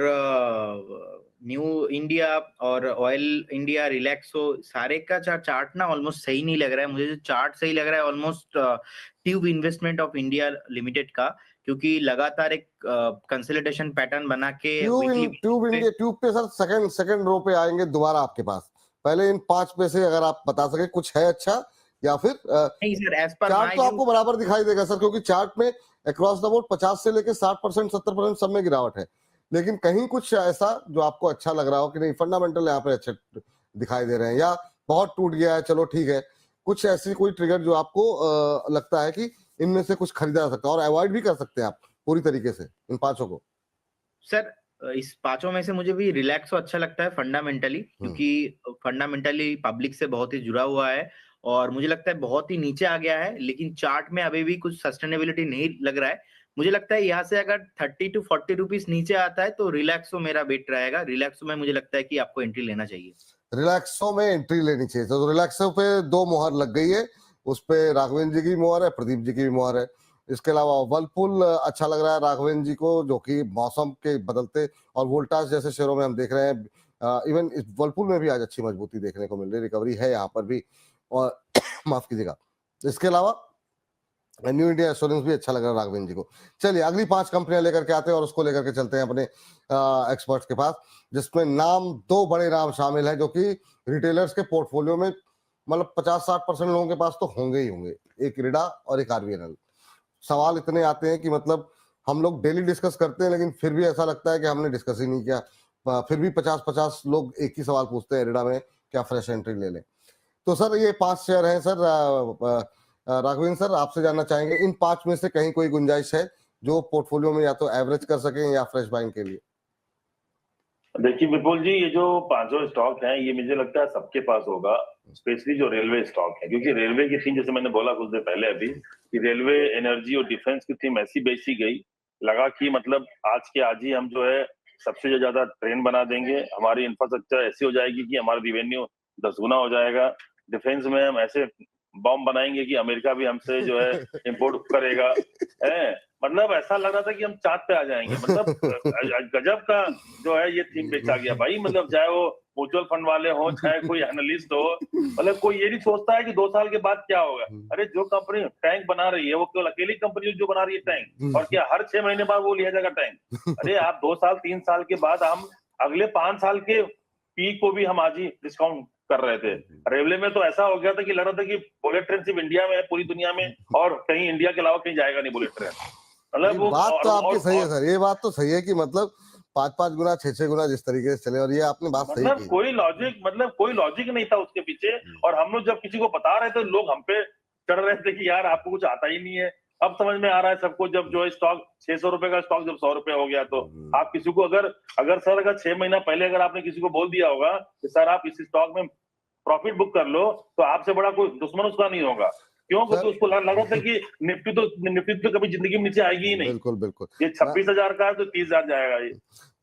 न्यू इंडिया और ऑयल इंडिया, रिलैक्सो, सारे का चार्ट ना ऑलमोस्ट सही नहीं लग रहा है मुझे। जो चार्ट सही लग रहा है almost tube investment of India limited का, क्योंकि लगातार एक कंसोलिडेशन पैटर्न बना के ट्यूब पे सर सेकंड रो पे आएंगे दोबारा आपके पास। पहले इन 5 पे से अगर आप बता सके कुछ है अच्छा, या फिर नहीं सर, एज पर चार्ट तो आपको बराबर दिखाई देगा सर, क्योंकि चार्ट में अक्रॉस द बोर्ड 50 से लेके 60%, 70% सब में गिरावट है। लेकिन कहीं कुछ ऐसा जो आपको अच्छा लग रहा हो कि नहीं फंडामेंटल यहाँ पे अच्छे दिखाई दे रहे हैं, या बहुत टूट गया है, चलो ठीक है, कुछ ऐसी कोई ट्रिगर जो आपको लगता है कि इनमें से कुछ खरीदा जा सकता है और अवॉइड भी कर सकते हैं आप पूरी तरीके से इन 5 को? सर इस 5 में से मुझे भी रिलैक्सो अच्छा लगता है फंडामेंटली, क्योंकि फंडामेंटली पब्लिक से बहुत ही जुड़ा हुआ है और मुझे लगता है बहुत ही नीचे आ गया है, लेकिन चार्ट में अभी भी कुछ सस्टेनेबिलिटी नहीं लग रहा है। मुझे लगता है यहाँ से अगर 30 to 40 रुपीस नीचे आता है तो रिलैक्सो मेरा बेट रहेगा। रिलैक्सो में मुझे लगता है कि आपको एंट्री लेना चाहिए। रिलैक्सो में एंट्री लेनी चाहिए। तो रिलैक्सो पे 2 मोहर लग गई है, उस पे राघवेंद्र जी की मोहर है, प्रदीप जी की भी मोहर है। इसके अलावा वर्लपूल अच्छा लग रहा है राघवेंद्र जी को, जो कि मौसम के बदलते और वोल्टास जैसे शेयरों में हम देख रहे हैं। इवन इस वर्लपूल में भी आज अच्छी मजबूती देखने को मिल रही है, रिकवरी है यहाँ पर भी, और माफ कीजिएगा। इसके अलावा न्यू इंडिया एश्योरेंस भी अच्छा लग रहा है राघवेंद्र जी को। चलिए अगली 5 कंपनियां लेकर के आते हैं और उसको लेकर के चलते हैं अपने एक्सपर्ट्स के पास, जिसमें 2 बड़े नाम शामिल हैं जो कि रिटेलर्स के पोर्टफोलियो में मतलब 50-60% लोगों के पास तो होंगे ही होंगे, एक इरिडा और एक आरबीएनएल। सवाल इतने आते हैं कि मतलब हम लोग डेली डिस्कस करते हैं, लेकिन फिर भी ऐसा लगता है कि हमने डिस्कस ही नहीं किया। फिर भी 50-50 लोग एक ही सवाल पूछते हैं, इरिडा में क्या फ्रेश एंट्री ले लें। तो सर ये 5 शेयर हैं सर। राघवेंद्र सर आपसे जानना चाहेंगे, इन 5 में से कहीं कोई गुंजाइश है जो पोर्टफोलियो में या तो एवरेज कर सके या फ्रेश बाइंग के लिए? देखिए विपुल जी, ये जो 5 स्टॉक हैं ये मुझे लगता है सबके पास होगा, स्पेशली जो रेलवे स्टॉक है, क्योंकि रेलवे की थीम, जैसे मैंने बोला कुछ देर पहले अभी, कि रेलवे, एनर्जी और डिफेंस की थीम ऐसी बेची गई, लगा कि मतलब आज के आज ही हम जो है सबसे ज्यादा ट्रेन बना देंगे, हमारी इंफ्रास्ट्रक्चर ऐसी हो जाएगी कि हमारा रिवेन्यू 10 गुना हो जाएगा, डिफेंस में हम ऐसे बॉम्ब बनाएंगे कि अमेरिका भी हमसे जो है इंपोर्ट करेगा है। मतलब ऐसा लग रहा था कि हम चांद पे आ जाएंगे। मतलब गजब का जो है ये थीम बेचा गया भाई। मतलब चाहे वो म्यूचुअल फंड वाले हो, चाहे कोई एनालिस्ट हो, मतलब कोई ये नहीं सोचता है कि 2 साल के बाद क्या होगा। अरे जो कंपनी टैंक बना रही है वो केवल अकेली कंपनी जो बना रही है टैंक, और क्या हर 6 महीने बाद वो लिया जाएगा टैंक? अरे आप 2 साल 3 साल के बाद हम अगले 5 साल के पीक को भी हम आज ही डिस्काउंट कर रहे थे। रेलवे में तो ऐसा हो गया था कि लग रहा था कि बुलेट ट्रेन सिर्फ इंडिया में है, पूरी दुनिया में, और कहीं इंडिया के अलावा कहीं जाएगा नहीं बुलेट ट्रेन। मतलब वो बात तो आपकी सही है सर, ये बात तो सही है कि मतलब 5-5 गुना 6-6 गुना जिस तरीके से चले, और ये आपने बात सही की। कोई लॉजिक नहीं था उसके पीछे। और हम लोग जब किसी को बता रहे थे, लोग हम पे चढ़ रहे थे कि यार आपको कुछ आता ही नहीं है। अब समझ में आ रहा है सबको, जब जो स्टॉक 600 रुपए का स्टॉक जब 100 रुपए हो गया, तो आप किसी को अगर सर 6 महीना पहले अगर आपने किसी को बोल दिया होगा कि सर आप इस स्टॉक में प्रॉफिट बुक कर लो, तो आपसे बड़ा कोई दुश्मन उसका नहीं होगा। क्यों? क्योंकि उसको लग रहा था कि निफ्टी तो कभी जिंदगी में नीचे आएगी ही नहीं। बिल्कुल ये 26,000 का है तो 30,000 जाएगा ये।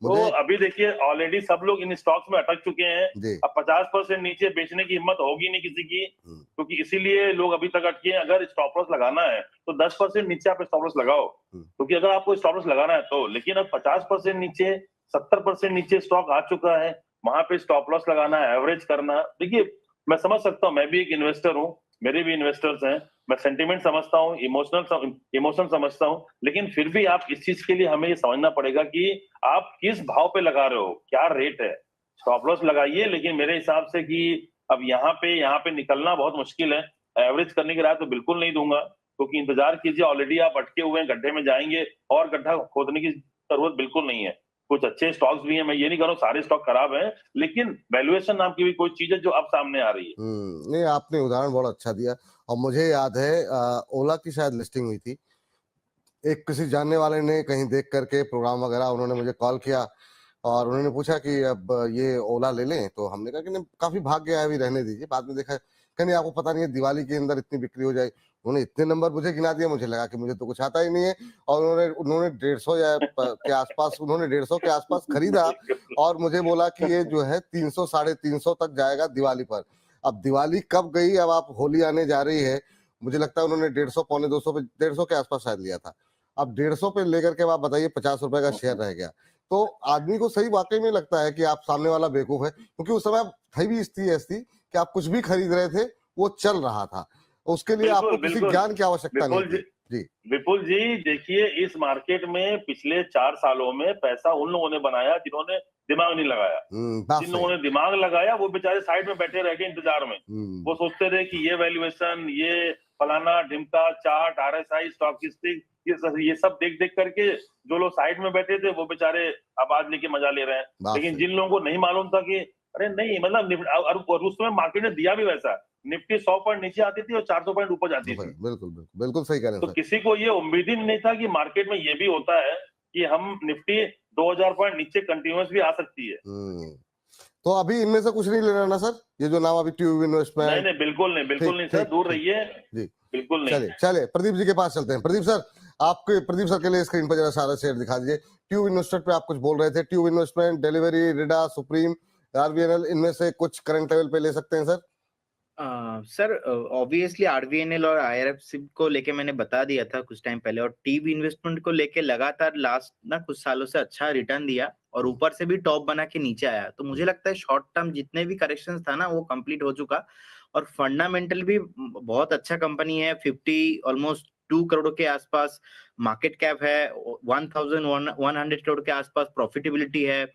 तो अभी देखिए ऑलरेडी सब लोग इन स्टॉक्स में अटक चुके हैं। अब 50% नीचे बेचने की हिम्मत होगी नहीं किसी की, क्योंकि इसीलिए लोग अभी तक अटके हैं। अगर स्टॉप लॉस लगाना है तो 10% नीचे आप स्टॉप लॉस लगाओ, क्योंकि अगर आपको स्टॉप लॉस लगाना है तो। लेकिन अब 50% नीचे, 70% नीचे स्टॉक आ चुका है, वहां पे स्टॉप लॉस लगाना है, एवरेज करना। देखिए मैं समझ सकता हूँ, मैं भी एक इन्वेस्टर हूँ, मेरे भी इन्वेस्टर्स हैं, मैं सेंटिमेंट समझता हूँ, इमोशन समझता हूँ, लेकिन फिर भी आप इस चीज के लिए हमें ये समझना पड़ेगा कि आप किस भाव पे लगा रहे हो, क्या रेट है। स्टॉप लॉस लगाइए, लेकिन मेरे हिसाब से कि अब यहाँ पे निकलना बहुत मुश्किल है। एवरेज करने की राय तो बिल्कुल नहीं दूंगा, क्योंकि इंतजार कीजिए, ऑलरेडी आप अटके हुए हैं, गड्ढे में जाएंगे और गड्ढा खोदने की जरूरत बिल्कुल नहीं है। कुछ अच्छे स्टॉक्स भी हैं, मैं ये नहीं कह रहा हूँ सारे स्टॉक खराब हैं, लेकिन वैल्यूएशन नाम की भी कोई चीज है जो अब सामने आ रही है। नहीं, आपने उदाहरण बहुत अच्छा दिया। और मुझे याद है ओला की शायद लिस्टिंग हुई थी, एक किसी जानने वाले ने कहीं देख करके प्रोग्राम वगैरह, उन्होंने मुझे कॉल किया और उन्होंने पूछा कि अब ये ओला ले लें, तो हमने कहा कि नहीं काफी भाग गया है, अभी रहने दीजिए, बाद में देखा कहने आपको पता नहीं है दिवाली के अंदर इतनी बिक्री हो जाए। उन्होंने इतने नंबर मुझे गिना दिया, मुझे लगा कि मुझे तो कुछ आता ही नहीं है, और उन्होंने 150 के आसपास, उन्होंने 150 के आसपास खरीदा और मुझे बोला कि ये जो है 300 350 तक जाएगा दिवाली पर। अब दिवाली कब गई, अब आप होली आने जा रही है, मुझे लगता है उन्होंने 150 पौने 200 पे 150 के आसपास शायद लिया था, अब 150 पे लेकर के आप बताइए 50 रुपए का शेयर रह गया, तो आदमी को सही वाकई में लगता है कि आप सामने वाला बेवकूफ है, क्योंकि उस समय थी भी स्थिति ऐसी कि आप कुछ भी खरीद रहे थे, वो चल रहा था, उसके लिए बिल्कुल, आपको किसी बिल्कुल, ज्ञान की आवश्यकता नहीं विपुल थी। जी विपुल जी, देखिए इस मार्केट में पिछले 4 सालों में पैसा उन लोगों ने बनाया जिन्होंने दिमाग नहीं लगाया। बात जिन सही लोगों ने दिमाग लगाया वो बेचारे साइड में बैठे रह गए इंतजार में। वो सोचते रहे कि ये वैल्यूएशन, ये फलाना ढिमका, चार्ट, RSI, स्टॉकिस्टिक, ये सब देख देख करके जो लोग साइड में बैठे थे वो बेचारे आवाज लेके मजा ले रहे हैं। बात लेकिन सही। जिन लोगों को नहीं मालूम था कि अरे नहीं, मतलब और उस समय मार्केट ने दिया भी वैसा, निफ्टी 100 पॉइंट नीचे आती थी और 400 पॉइंट ऊपर जाती थी। बिल्कुल बिल्कुल बिल्कुल सही कह रहे हैं तो सर। किसी को ये उम्मीद ही नहीं था कि मार्केट में ये भी होता है कि हम निफ्टी 2000 पॉइंट नीचे कंटिन्यूअस भी आ सकती है। तो अभी इनमें से कुछ नहीं लेना ना सर, ये जो नाम अभी ट्यूब इन्वेस्टमेंट? नहीं नहीं, बिल्कुल नहीं, बिल्कुल नहीं सर, दूर रहिए जी, बिल्कुल नहीं। चलिए चलिए प्रदीप जी के पास चलते हैं। प्रदीप सर, आपके प्रदीप सर के लिए स्क्रीन पर जरा सारा शेयर दिखा दीजिए। ट्यूब इन्वेस्टमेंट पे आप कुछ बोल रहे थे, ट्यूब इन्वेस्टमेंट, डिलीवरी, रिडा, सुप्रीम, RVNL, इनमें से कुछ करंट लेवल पे ले सकते हैं सर? सर ऑब्वियसली RVNL और IRFC को लेके मैंने बता दिया था कुछ टाइम पहले, और ट्यूब इन्वेस्टमेंट को लेके लगातार लास्ट ना कुछ सालों से अच्छा रिटर्न दिया और ऊपर से भी टॉप बना के नीचे आया। तो मुझे लगता है शॉर्ट टर्म जितने भी करेक्शंस था ना वो कंप्लीट हो चुका, और फंडामेंटल भी बहुत अच्छा कंपनी है। 50 ऑलमोस्ट 2 करोड़ के आसपास मार्केट कैप है, 1100 करोड़ के आसपास प्रॉफिटेबिलिटी है।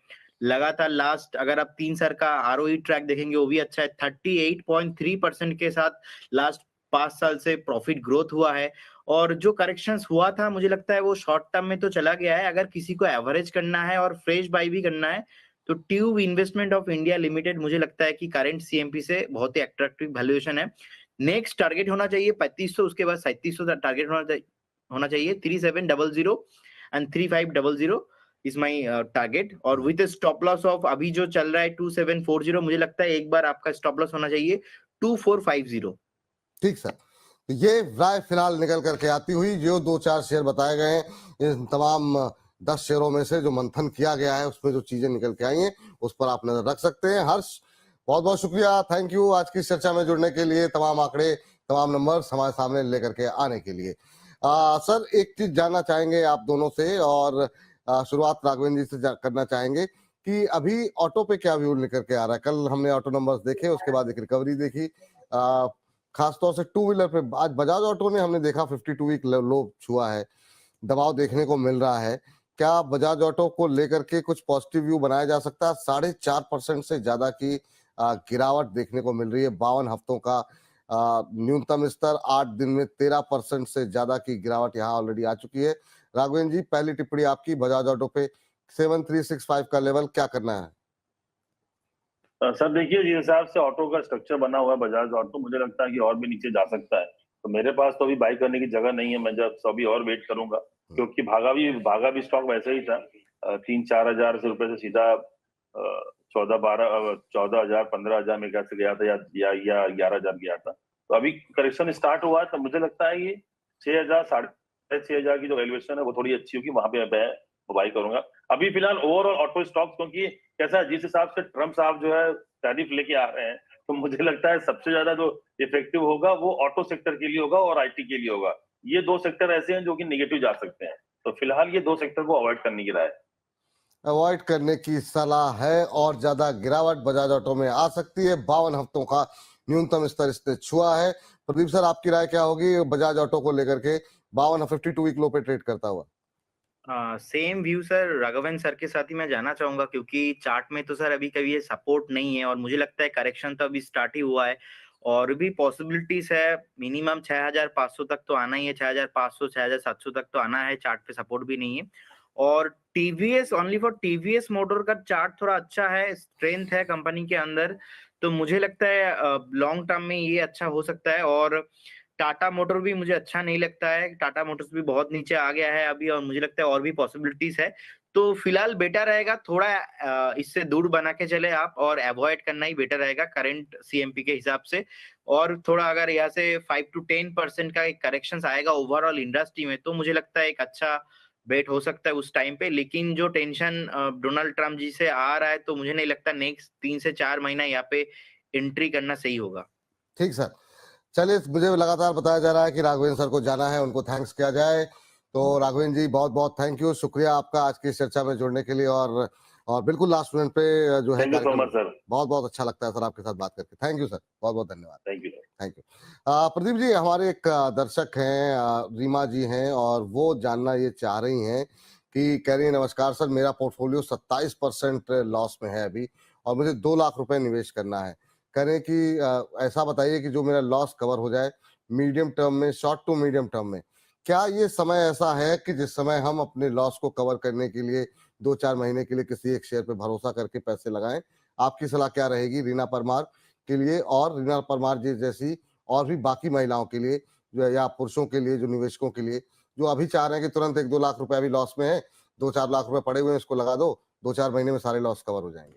लगातार लास्ट अगर आप 3 साल का ROE ट्रैक देखेंगे वो भी अच्छा है, 38.3% के साथ लास्ट 5 साल से प्रॉफिट ग्रोथ हुआ है। और जो करेक्शंस हुआ था मुझे लगता है वो शॉर्ट टर्म में तो चला गया है। अगर किसी को एवरेज करना है और फ्रेश बाय भी करना है तो tube investment of India limited मुझे लगता है कि करंट CMP से बहुत ही अट्रैक्टिव वैल्यूएशन है। नेक्स्ट टारगेट होना चाहिए 3500, उसके बाद 3700 टारगेट होना चाहिए। 3700 एंड 3500 इज माय टारगेट, और विद स्टॉप लॉस ऑफ अभी जो चल रहा है 2740, मुझे लगता है एक बार आपका स्टॉप लॉस होना चाहिए 2450। ठीक सर, तो ये राय फिलहाल निकल करके आती हुई, जो 2-4 शेयर बताए गए हैं इन तमाम 10 शेयरों में से जो मंथन किया गया है उसमें जो चीजें निकल के आई हैं उस पर आप नजर रख सकते हैं। हर्ष, बहुत बहुत शुक्रिया, थैंक यू आज की इस चर्चा में जुड़ने के लिए, तमाम आंकड़े तमाम नंबर्स हमारे सामने लेकर के आने के लिए। सर एक चीज जानना चाहेंगे आप दोनों से, और शुरुआत राघवेंद्र जी से करना चाहेंगे कि अभी ऑटो पे क्या व्यू निकल के आ रहा है। कल हमने ऑटो नंबर्स देखे, उसके बाद एक रिकवरी देखी, खासतौर से टू व्हीलर पे आज बजाज ऑटो ने हमने देखा 52 वीक लो छुआ है, दबाव देखने को मिल रहा है। क्या बजाज ऑटो को लेकर के कुछ पॉजिटिव व्यू बनाया जा सकता है? 4.5% से ज्यादा की गिरावट देखने को मिल रही है, 52 हफ्तों का न्यूनतम स्तर, 8 दिन में 13% से ज्यादा की गिरावट यहाँ ऑलरेडी आ चुकी है। राघवेंद्र जी, पहली टिप्पणी आपकी बजाज ऑटो पे 7365 का लेवल क्या करना है? सर देखिए, जिस हिसाब से ऑटो का स्ट्रक्चर बना हुआ है बजाज ऑटो, मुझे लगता है कि और भी नीचे जा सकता है। तो मेरे पास तो अभी बाई करने की जगह नहीं है, मैं जब अभी और वेट करूंगा, क्योंकि भागा भी स्टॉक वैसे ही था। 3-4 हजार रुपए से सीधा 14,000 15,000 में कैसे गया था, या 11,000 गया था। तो अभी करेक्शन स्टार्ट हुआ है, तो मुझे लगता है ये 6,000 6,500 की जो वैल्यूएशन है वो थोड़ी अच्छी होगी, वहां पे मैं बाई करूंगा। अभी फिलहाल ओवरऑल ऑटो स्टॉक, क्योंकि कैसा है, जिस हिसाब से ट्रम्प साहब जो है टैरिफ लेके आ रहे हैं, तो मुझे लगता है सबसे ज्यादा जो इफेक्टिव होगा वो ऑटो सेक्टर के लिए होगा और IT के लिए होगा। ये 2 सेक्टर ऐसे हैं जो कि नेगेटिव जा सकते हैं, तो फिलहाल ये 2 सेक्टर को अवॉइड करने की राय है। अवॉइड करने की सलाह है, और ज्यादा गिरावट बजाज ऑटो में आ सकती है। 52 हफ्तों का न्यूनतम स्तर इसने छुआ है। प्रदीप सर, आपकी राय क्या होगी बजाज ऑटो को लेकर के 52 वीक लो पे ट्रेड करता हुआ? Same view sir, Raghavan sir के साथ ही मैं जाना चाहूंगा, क्योंकि चार्ट में तो सर अभी कभी ये सपोर्ट नहीं है, और मुझे लगता है करेक्शन तो अभी स्टार्ट ही हुआ है और भी पॉसिबिलिटीज है। मिनिमम 6,500 तक तो आना ही है, 6,500 6,700 तक तो आना है, चार्ट पे सपोर्ट भी नहीं है। और TVS, only for TVS motor का चार्ट थोड़ा अच्छा है, स्ट्रेंथ है कंपनी के अंदर, तो मुझे लगता है लॉन्ग टर्म में ये अच्छा हो सकता है। और टाटा मोटर भी मुझे अच्छा नहीं लगता है, टाटा मोटर्स भी बहुत नीचे आ गया है अभी, और मुझे लगता है और भी पॉसिबिलिटीज है। तो फिलहाल बेटर रहेगा थोड़ा इससे दूर बना के चले आप, और अवॉइड करना ही बेटर रहेगा करंट CMP के हिसाब से। और थोड़ा अगर यहाँ से 5 to 10% का एक करेक्शन आएगा ओवरऑल इंडस्ट्री में, तो मुझे लगता है एक अच्छा बेट हो सकता है उस टाइम पे। लेकिन जो टेंशन डोनाल्ड ट्रम्प जी से आ रहा है, तो मुझे नहीं लगता नेक्स्ट 3 से 4 महीना यहाँ पे एंट्री करना सही होगा। ठीक सर, चलिए, मुझे लगातार बताया जा रहा है कि राघवेंद्र सर को जाना है, उनको थैंक्स किया जाए। तो राघवेंद्र जी बहुत बहुत थैंक यू, शुक्रिया आपका आज की इस चर्चा में जुड़ने के लिए। और बिल्कुल लास्ट मिनट पे जो है thank you so much sir, बहुत बहुत अच्छा लगता है सर आपके साथ बात करके। थैंक यू सर, बहुत बहुत धन्यवाद। Thank you. Thank you. Pradeep ji, हमारे एक दर्शक हैं, रीमा जी हैं, और वो जानना ये चाह रही हैं कि कह रही है, नमस्कार सर, मेरा पोर्टफोलियो 27% लॉस में है अभी और मुझे 2 लाख रुपए निवेश करना है। कह रहे हैं कि ऐसा बताइए कि जो मेरा लॉस कवर हो जाए मीडियम टर्म में, शॉर्ट टू मीडियम टर्म में। क्या ये समय ऐसा है कि जिस समय हम अपने लॉस को कवर करने के लिए 2-4 महीने के लिए किसी एक शेयर पे भरोसा करके पैसे लगाएं? आपकी सलाह क्या रहेगी रीना परमार के लिए, और रीना परमार जी जैसी और भी बाकी महिलाओं के लिए जो या पुरुषों के लिए, जो निवेशकों के लिए जो अभी चाह रहे हैं कि तुरंत 1-2 लाख रुपए अभी लॉस में है, 2-4 लाख रुपए पड़े हुए हैं, इसको लगा दो, 2-4 महीने में सारे लॉस कवर हो जाएंगे?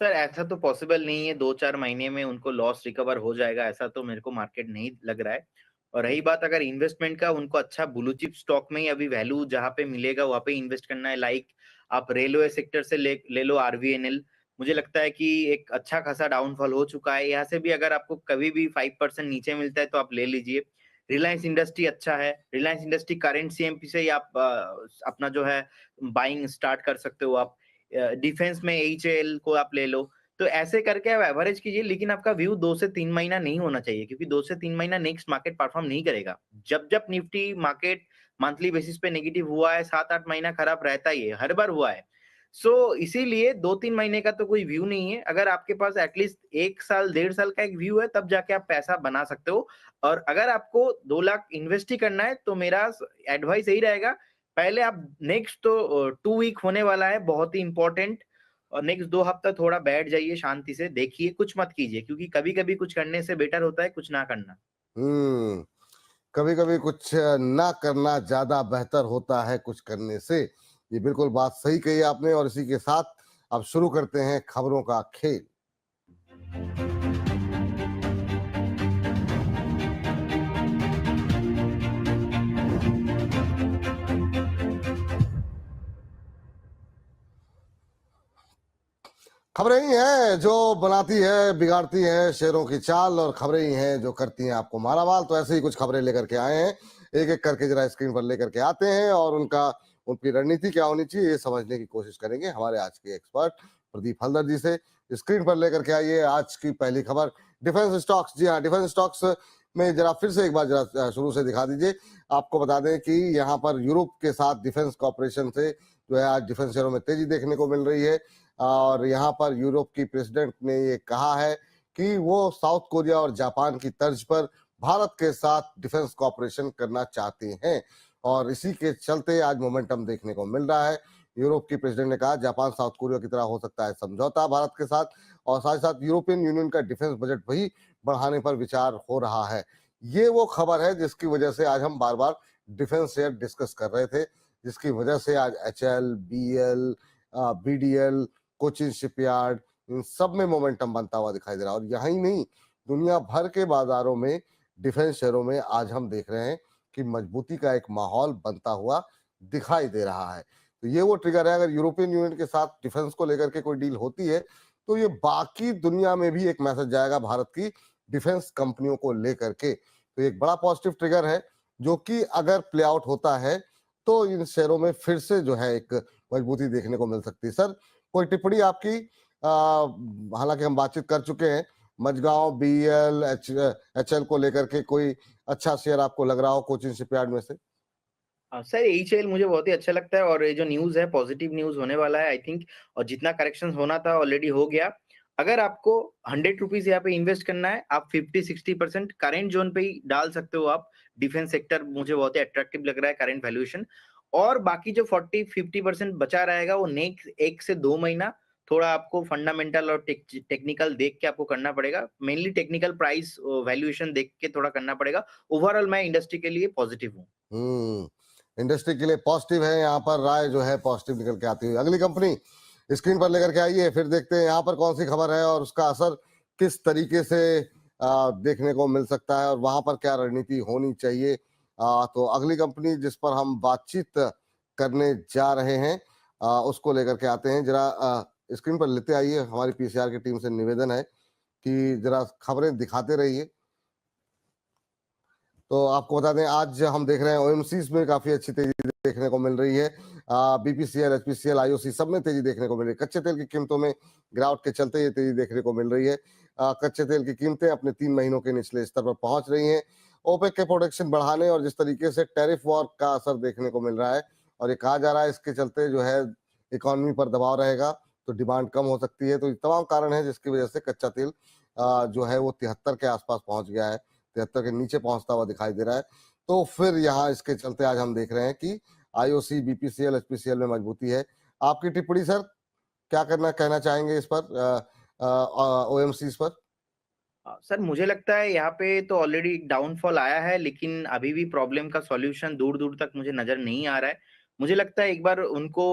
सर ऐसा तो पॉसिबल नहीं है 2-4 महीने में उनको लॉस रिकवर हो जाएगा, ऐसा तो मेरे को मार्केट नहीं लग रहा है। और रही बात अगर इन्वेस्टमेंट का, उनको अच्छा ब्लू चिप स्टॉक में ही अभी वैल्यू जहां पे मिलेगा वहां पे इन्वेस्ट करना है। लाइक आप रेलवे सेक्टर से ले लो आरवीएनएल, मुझे लगता है कि एक अच्छा खासा डाउनफॉल हो चुका है, यहाँ से भी अगर आपको कभी भी 5% नीचे मिलता है तो आप ले लीजिए। रिलायंस इंडस्ट्री अच्छा है, रिलायंस इंडस्ट्री करेंट सीएमपी से ही आप अपना जो है बाइंग स्टार्ट कर सकते हो आप। डिफेंस में एचएएल को आप ले लो। तो ऐसे करके आप एवरेज कीजिए, लेकिन आपका व्यू 2 से 3 महीना नहीं होना चाहिए, क्योंकि 2 से 3 महीना नेक्स्ट मार्केट परफॉर्म नहीं करेगा। जब जब निफ्टी मार्केट मंथली बेसिस पे नेगेटिव हुआ है, 7-8 महीना खराब रहता ही है, हर बार हुआ है। सो इसीलिए 2-3 महीने का तो कोई व्यू नहीं है। अगर आपके पास एटलीस्ट 1 साल, 1.5 साल का एक व्यू है, तब जाके आप पैसा बना सकते हो। और अगर आपको 2 लाख इन्वेस्ट ही करना है, तो मेरा एडवाइस यही रहेगा, पहले आप नेक्स्ट तो 2 वीक होने वाला है, बहुत ही इंपॉर्टेंट, और नेक्स्ट 2 हफ्ता थोड़ा बैठ जाइए, शांति से देखिए, कुछ मत कीजिए, क्योंकि कभी-कभी कुछ करने से बेटर होता है कुछ ना करना। कभी-कभी कुछ ना करना ज्यादा बेहतर होता है कुछ करने से। ये बिल्कुल बात सही कही आपने, और इसी के साथ अब शुरू करते हैं खबरों का खेल। खबरें ही हैं जो बनाती है, बिगाड़ती हैं शेयरों की चाल, और खबरें ही हैं जो करती हैं आपको मालामाल। तो ऐसे ही कुछ खबरें लेकर के आए हैं, एक एक करके जरा स्क्रीन पर लेकर के आते हैं, और उनकी रणनीति क्या होनी चाहिए ये समझने की कोशिश करेंगे हमारे आज के एक्सपर्ट प्रदीप हल्दर जी से। स्क्रीन पर लेकर के आइए आज की पहली खबर, डिफेंस स्टॉक्स। जी हाँ, डिफेंस स्टॉक्स में जरा फिर से एक बार जरा शुरू से दिखा दीजिए। आपको बता दें कि यहाँ पर यूरोप के साथ डिफेंस कॉर्पोरेशन से जो है आज डिफेंस शेयरों में तेजी देखने को मिल रही है। और यहाँ पर यूरोप की प्रेसिडेंट ने ये कहा है कि वो साउथ कोरिया और जापान की तर्ज पर भारत के साथ डिफेंस कॉर्पोरेशन करना चाहते हैं, और इसी के चलते आज मोमेंटम देखने को मिल रहा है। यूरोप की प्रेसिडेंट ने कहा जापान साउथ कोरिया की तरह हो सकता है समझौता भारत के साथ, और साथ ही साथ यूरोपियन यूनियन का डिफेंस बजट भी बढ़ाने पर विचार हो रहा है। ये वो खबर है जिसकी वजह से आज हम बार बार डिफेंस शेयर डिस्कस कर रहे थे, जिसकी वजह से आज HL, BL, BDL, Cochin shipyard, इन सब में मोमेंटम बनता हुआ दिखाई दे रहा है। और यही नहीं, दुनिया भर के बाजारों में डिफेंस शेयरों में आज हम देख रहे हैं कि मजबूती का एक माहौल बनता हुआ दिखाई दे रहा है। तो ये वो ट्रिगर है, अगर यूरोपियन यूनियन के साथ डिफेंस को लेकर के कोई डील होती है तो ये बाकी दुनिया में भी एक मैसेज जाएगा भारत की डिफेंस कंपनियों को लेकर के। तो एक बड़ा पॉजिटिव ट्रिगर है, जो कि अगर प्ले आउट होता है तो इन शेयरों में फिर से जो है एक मजबूती देखने को मिल सकती है। सर, कोई टिप्पणी आपकी? हालांकि हम बातचीत कर चुके हैं, मजगांव, BL, HL को लेकर के कोई अच्छा शेयर आपको लग रहा हो कोचिन शिपयार्ड में से? सर एचएल मुझे बहुत ही अच्छा लगता है, और ये जो न्यूज है पॉजिटिव न्यूज होने वाला है आई थिंक, और जितना करेक्शन होना था ऑलरेडी हो गया। अगर आपको 100 रुपीज यहाँ पे इन्वेस्ट करना है, आप 50-60% करेंट जोन पे ही डाल सकते हो आप। डिफेंस सेक्टर मुझे बहुत ही अट्रैक्टिव लग रहा है करेंट वैल्यूएशन, और बाकी जो 40-50% बचा रहेगा वो नेक्स्ट 1 से 2 महीना थोड़ा आपको फंडामेंटल और टेक्निकल देख के आपको करना पड़ेगा। मेनली टेक्निकल प्राइस वैल्यूएशन देख के थोड़ा करना पड़ेगा। ओवरऑल मैं इंडस्ट्री के लिए पॉजिटिव हूँ। इंडस्ट्री के लिए पॉजिटिव है, यहाँ पर राय जो है पॉजिटिव निकल के आती हुई। अगली कंपनी स्क्रीन पर लेकर के आइए, फिर देखते हैं यहाँ पर कौन सी खबर है और उसका असर किस तरीके से देखने को मिल सकता है, और वहां पर क्या रणनीति होनी चाहिए। तो अगली कंपनी जिस पर हम बातचीत करने जा रहे हैं उसको लेकर के आते हैं। जरा स्क्रीन पर लेते आइए, हमारी PCR की टीम से निवेदन है कि जरा खबरें दिखाते रहिए। तो आपको बता दें आज हम देख रहे हैं ओएमसीज में काफी अच्छी तेजी देखने को मिल रही है। बीपीसीएल, एचपीसीएल, आईओसी सब में तेजी देखने को मिल रही है। कच्चे तेल की कीमतों में गिरावट के चलते ये तेजी देखने को मिल रही है। कच्चे तेल की कीमतें अपने 3 महीनों के निचले स्तर पर पहुंच रही हैं। ओपेक के प्रोडक्शन बढ़ाने और जिस तरीके से टैरिफ वॉर का असर देखने को मिल रहा है और ये कहा जा रहा है इसके चलते जो है इकोनॉमी पर दबाव रहेगा तो डिमांड कम हो सकती है। तो ये तमाम कारण है जिसकी वजह से कच्चा तेल जो है वो 73 के आसपास पहुंच गया है, 73 के नीचे पहुंचता हुआ दिखाई दे रहा है। तो फिर यहाँ इसके चलते आज हम देख रहे हैं कि आईओसी, बीपीसीएल, एचपीसीएल में मजबूती है। आपकी टिप्पणी सर, क्या कहना चाहेंगे इस पर, ओएमसीज पर? सर मुझे लगता है यहाँ पे तो ऑलरेडी डाउनफॉल आया है, लेकिन अभी भी प्रॉब्लम का सॉल्यूशन दूर दूर तक मुझे नजर नहीं आ रहा है। मुझे लगता है एक बार उनको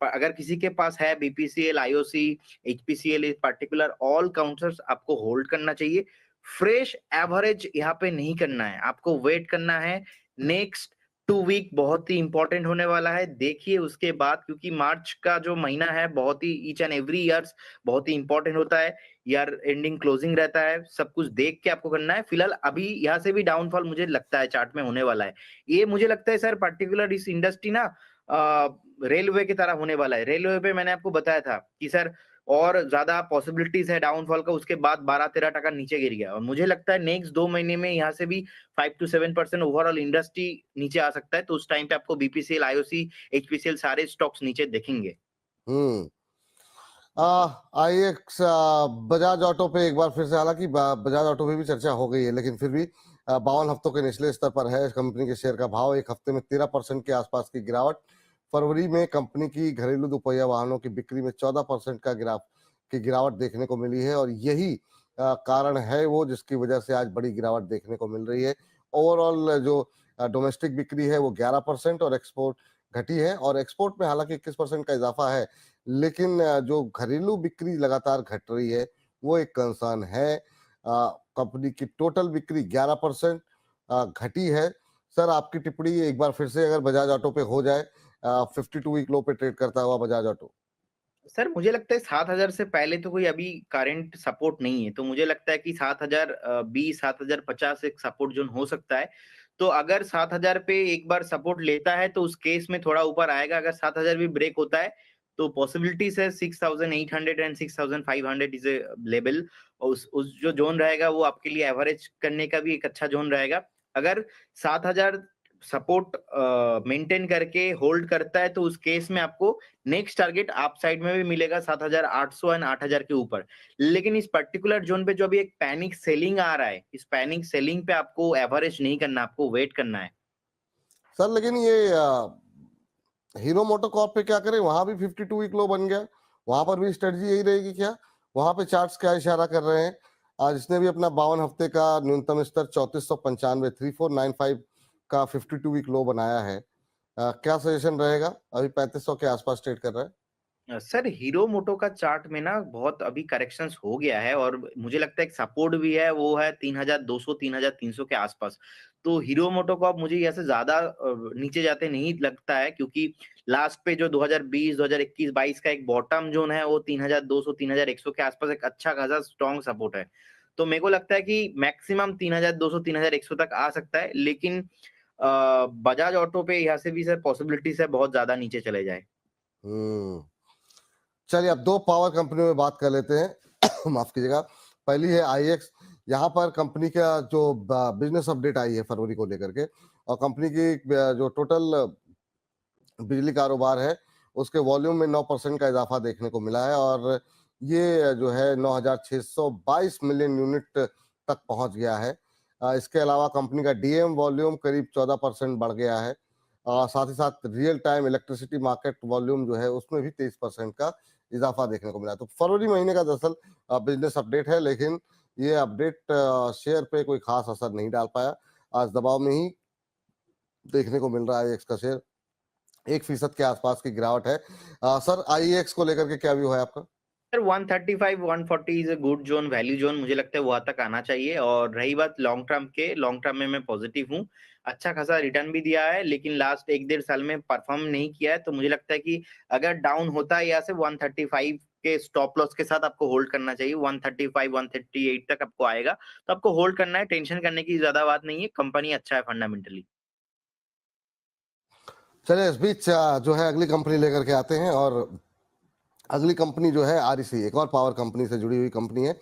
अगर किसी के पास है बीपीसीएल, आईओसी, एचपीसीएल इस पर्टिकुलर ऑल काउंटर्स आपको होल्ड करना चाहिए। फ्रेश एवरेज यहाँ पे नहीं करना है, आपको वेट करना है। नेक्स्ट 2 वीक बहुत ही इंपॉर्टेंट होने वाला है, देखिए उसके बाद, क्योंकि मार्च का जो महीना है बहुत ही ईच एंड एवरी ईयर्स बहुत ही इंपॉर्टेंट होता है। ईयर एंडिंग क्लोजिंग रहता है, सब कुछ देख के आपको करना है। फिलहाल अभी यहाँ से भी डाउनफॉल मुझे लगता है चार्ट में होने वाला है। ये मुझे लगता है सर पर्टिकुलर इस इंडस्ट्री ना रेलवे की तरह होने वाला है। रेलवे पे मैंने आपको बताया था कि सर और ज्यादा पॉसिबिलिटीज है डाउनफॉल का, उसके बाद 12-13% नीचे गिर गया और मुझे लगता है नेक्स्ट 2 महीने में यहाँ से भी 5 to 7% ओवरऑल इंडस्ट्री नीचे आ सकता है। तो उस टाइम पे आपको बीपीसीएल, आईओसी, एचपीसीएल सारे स्टॉक्स नीचे दिखेंगे। आईएक्स, बजाज ऑटो पे एक बार फिर से, हालांकि बजाज ऑटो पे भी चर्चा हो गई है लेकिन फिर भी 52 हफ्तों के निचले स्तर पर है कंपनी के शेयर का भाव। एक हफ्ते में 13% के आसपास की गिरावट। फरवरी में कंपनी की घरेलू दोपहिया वाहनों की बिक्री में 14% का गिरावट देखने को मिली है और यही कारण है वो जिसकी वजह से आज बड़ी गिरावट देखने को मिल रही है। ओवरऑल जो डोमेस्टिक बिक्री है वो 11% और एक्सपोर्ट घटी है और एक्सपोर्ट में हालांकि 21% का इजाफा है, लेकिन जो घरेलू बिक्री लगातार घट रही है वो एक कंसर्न है। कंपनी की टोटल बिक्री 11% घटी है। सर आपकी टिप्पणी एक बार फिर से, अगर बजाज ऑटो पे हो जाए 52 वीक लो पे ट्रेड करता हुआ बजाज ऑटो? सर मुझे लगता है 7000 से पहले तो कोई अभी करंट सपोर्ट नहीं है, तो मुझे लगता है कि 7020, 7050 एक सपोर्ट जोन हो सकता है। तो अगर 7000 पे एक बार सपोर्ट लेता है तो उस केस में थोड़ा ऊपर आएगा। अगर 7000 भी ब्रेक होता है तो पॉसिबिलिटीज है 6800 एंड 6500 इज ए लेवल। उस जो जोन रहेगा वो आपके लिए एवरेज करने का भी एक अच्छा जोन रहेगा। अगर 7000 सपोर्ट मेंटेन करके होल्ड करता है तो उस केस में आपको नेक्स्ट टारगेट आप साइड में भी मिलेगा 7800 एंड 8000 के ऊपर। लेकिन इस पर्टिकुलर जोन पे जो अभी एक पैनिक सेलिंग आ रहा है, इस पैनिक सेलिंग पे आपको एवरेज नहीं करना, आपको वेट करना है। सर लेकिन ये हीरो मोटोकॉर्प पे क्या करें? वहां भी 52 वीक लो बन गया, वहां पर भी स्ट्रेटजी यही रहेगी क्या? वहां पे चार्ट्स क्या इशारा कर रहे हैं? आज इसने भी अपना 52 हफ्ते का न्यूनतम स्तर 3495 3495 का 52 वीक लो बनाया है। क्या सजेशन रहेगा? अभी 3500 के आसपास ट्रेड कर रहा है। सर हीरो मोटो का चार्ट में ना बहुत अभी करेक्शंस हो गया है और मुझे लगता है एक सपोर्ट भी है, वो है 3200 3300 के आसपास। तो हीरो मोटो को अब मुझे ऐसे ज्यादा नीचे जाते नहीं लगता है, क्योंकि लास्ट पे जो 2020 2021 22 का एक बॉटम जोन है वो 3200 3100 के आसपास एक अच्छा खासा स्ट्रॉन्ग सपोर्ट है। तो मेरे को लगता है कि मैक्सिमम 3200 3100 तक आ सकता है, लेकिन बजाज ऑटो पे यहाँ से भी सर पॉसिबिलिटीज है बहुत ज्यादा नीचे चले जाए। चलिए अब 2 पावर कंपनियों में बात कर लेते हैं। माफ कीजिएगा। पहली है आईएक्स। यहाँ पर कंपनी का जो बिजनेस अपडेट आई है फरवरी को लेकर के, और कंपनी की जो टोटल बिजली कारोबार है उसके वॉल्यूम में 9% का इजाफा देखने को मिला है और ये जो है 9622 मिलियन यूनिट तक पहुंच गया है। इसके अलावा कंपनी का डीएम वॉल्यूम करीब 14% बढ़ गया है। साथ ही साथ real time electricity market volume जो है उसमें भी 23% का इजाफा देखने को मिला। तो फरवरी महीने का दरअसल बिजनेस अपडेट है, लेकिन ये अपडेट शेयर पे कोई खास असर नहीं डाल पाया। आज दबाव में ही देखने को मिल रहा है। का शेयर 1% के आसपास की गिरावट है। सर आईएक्स को लेकर के क्या व्यू है आपका? Sir 135 140 is a good zone, value zone, मुझे लगता है वहां तक आना चाहिए। और रही बात लॉन्ग टर्म में मैं पॉजिटिव हूँ। अच्छा खासा रिटर्न भी दिया है, लेकिन लास्ट 1-1.5 साल में परफॉर्म नहीं किया है। तो मुझे लगता है कि अगर डाउन होता है यहाँ से 135 के स्टॉप लॉस के साथ आपको होल्ड करना चाहिए। 135 138 तक आपको आएगा, तो आपको होल्ड करना है, टेंशन करने की ज्यादा बात नहीं है, कंपनी अच्छा है फंडामेंटली। चलिए इस बीच जो है अगली कंपनी लेकर के आते हैं, और अगली कंपनी जो है आरईसी, एक और पावर कंपनी से जुड़ी हुई कंपनी है,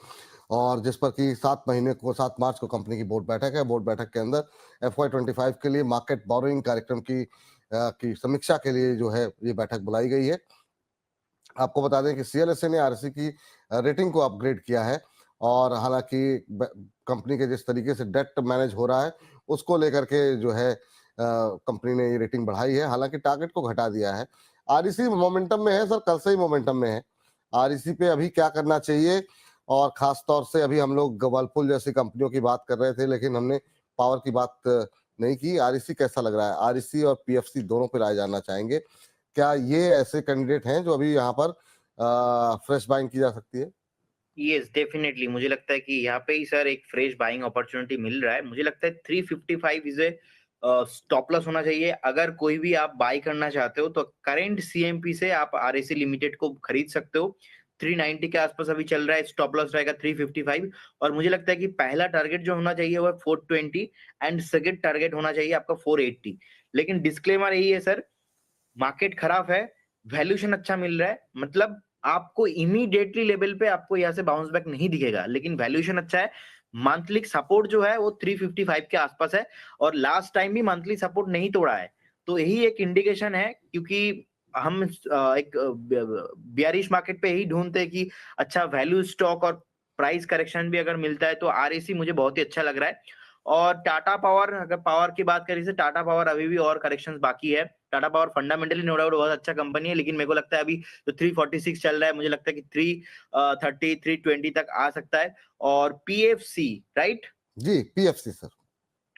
और जिस पर कि 7 मार्च को कंपनी की बोर्ड बैठक है। बोर्ड बैठक के अंदर FY25 के लिए मार्केट बोरोइंग कार्यक्रम की समीक्षा के लिए जो है ये बैठक बुलाई गई है। आपको बता दें कि CLSA ने आरईसी की रेटिंग को अपग्रेड किया है, और हालांकि कंपनी के जिस तरीके से डेट मैनेज हो रहा है उसको लेकर के जो है कंपनी ने ये रेटिंग बढ़ाई है, हालांकि टारगेट को घटा दिया है। आरईसी मोमेंटम में है सर, कल से ही मोमेंटम में है। आरईसी पे अभी क्या करना चाहिए, और खास तौर से अभी हम लोग वर्लपूल जैसी कंपनियों की बात कर रहे थे, लेकिन हमने पावर की बात नहीं की। आरईसी कैसा लग रहा है? आरईसी और पीएफसी दोनों पे राय जानना चाहेंगे। क्या ये ऐसे कैंडिडेट हैं जो अभी यहाँ पर फ्रेश बाइंग की जा सकती है? यस डेफिनेटली, मुझे लगता है कि यहाँ पे ही सर एक फ्रेश बाइंग अपॉर्चुनिटी मिल रहा है। मुझे लगता है 355 इज ए स्टॉप लॉस होना चाहिए। अगर कोई भी आप बाय करना चाहते हो तो करंट CMP से आप RAC लिमिटेड को खरीद सकते हो। 390 के आसपास अभी चल रहा है, स्टॉप लॉस रहेगा 355, और मुझे लगता है कि पहला टारगेट जो होना चाहिए वो 420 एंड सेकंड टारगेट होना चाहिए आपका 480। लेकिन डिस्क्लेमर यही है सर, मार्केट खराब है, वैल्यूएशन अच्छा मिल रहा है, मतलब आपको इमीडिएटली लेवल पे आपको यहाँ से बाउंस बैक नहीं दिखेगा, लेकिन वैल्यूएशन अच्छा है। मंथली सपोर्ट जो है वो 355 के आसपास है, और लास्ट टाइम भी मंथली सपोर्ट नहीं तोड़ा है, तो यही एक इंडिकेशन है। क्योंकि हम एक बियरिश मार्केट पे ही ढूंढते हैं कि अच्छा वैल्यू स्टॉक और प्राइस करेक्शन भी अगर मिलता है तो RAC मुझे बहुत ही अच्छा लग रहा है। और टाटा पावर, अगर पावर की बात करें, टाटा पावर अभी भी और करेक्शंस बाकी है। Tata power fundamentally no doubt बहुत अच्छा कंपनी है, लेकिन मेरे को लगता है अभी तो 346 चल रहा है, मुझे लगता है कि 330 320 तक आ सकता है। और PFC राइट जी, PFC सर।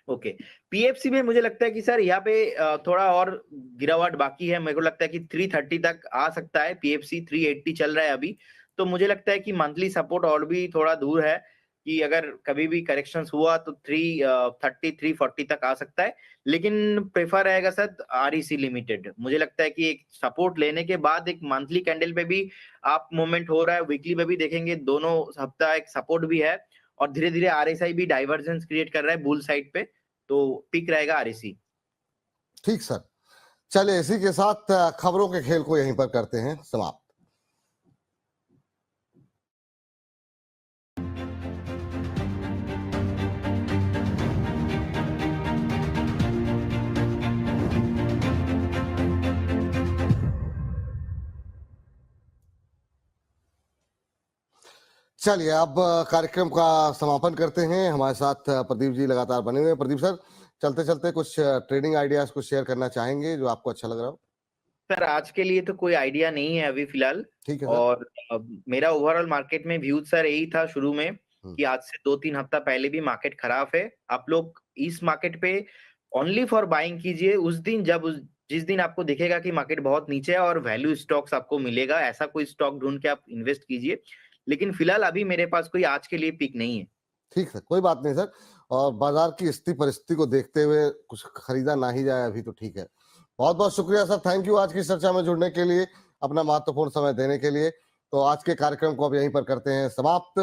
ओके, PFC में मुझे लगता है कि सर यहाँ पे थोड़ा और गिरावट बाकी है। मेरे को लगता है कि 330 तक आ सकता है। PFC 380 चल रहा है अभी, तो मुझे लगता है कि मंथली सपोर्ट और भी थोड़ा दूर है, कि अगर कभी भी करेक्शंस हुआ तो 330 340 तक आ सकता है। लेकिन प्रेफर रहेगा सर REC लिमिटेड। मुझे लगता है कि एक सपोर्ट लेने के बाद एक मंथली कैंडल पे भी आप मूवमेंट हो रहा है, वीकली पे भी देखेंगे, दोनों हफ्ता एक सपोर्ट भी है, और धीरे धीरे RSI भी डाइवर्जेंस क्रिएट कर रहा है बुल साइड पे, तो पिक रहेगा REC। ठीक सर, चलिए इसी के साथ खबरों के खेल को यहीं पर करते हैं समाप्त। चलिए अब कार्यक्रम का समापन करते हैं। हमारे साथ प्रदीप जी लगातार बने हुए हैं। प्रदीप सर, चलते चलते कुछ ट्रेडिंग आइडियाज कुछ शेयर करना चाहेंगे जो आपको अच्छा लग रहा हो? सर आज के लिए तो कोई आइडिया नहीं है अभी फिलहाल, ठीक है सर। और मेरा ओवरऑल मार्केट में व्यू सर यही था शुरू में कि आज से 2-3 हफ्ता पहले भी मार्केट खराब है। आप लोग इस मार्केट पे ओनली फॉर बाइंग कीजिए उस दिन जिस दिन आपको दिखेगा कि मार्केट बहुत नीचे है और वैल्यू स्टॉक्स आपको मिलेगा, ऐसा कोई स्टॉक ढूंढ के आप इन्वेस्ट कीजिए। लेकिन फिलहाल अभी मेरे पास कोई आज के लिए पिक नहीं है। ठीक सर, कोई बात नहीं सर, और बाजार की स्थिति परिस्थिति को देखते हुए कुछ खरीदा ना ही जाए अभी तो ठीक है। बहुत बहुत शुक्रिया सर, थैंक यू आज की चर्चा में जुड़ने के लिए, अपना महत्वपूर्ण समय देने के लिए। तो आज के कार्यक्रम को अब यहीं पर करते हैं समाप्त।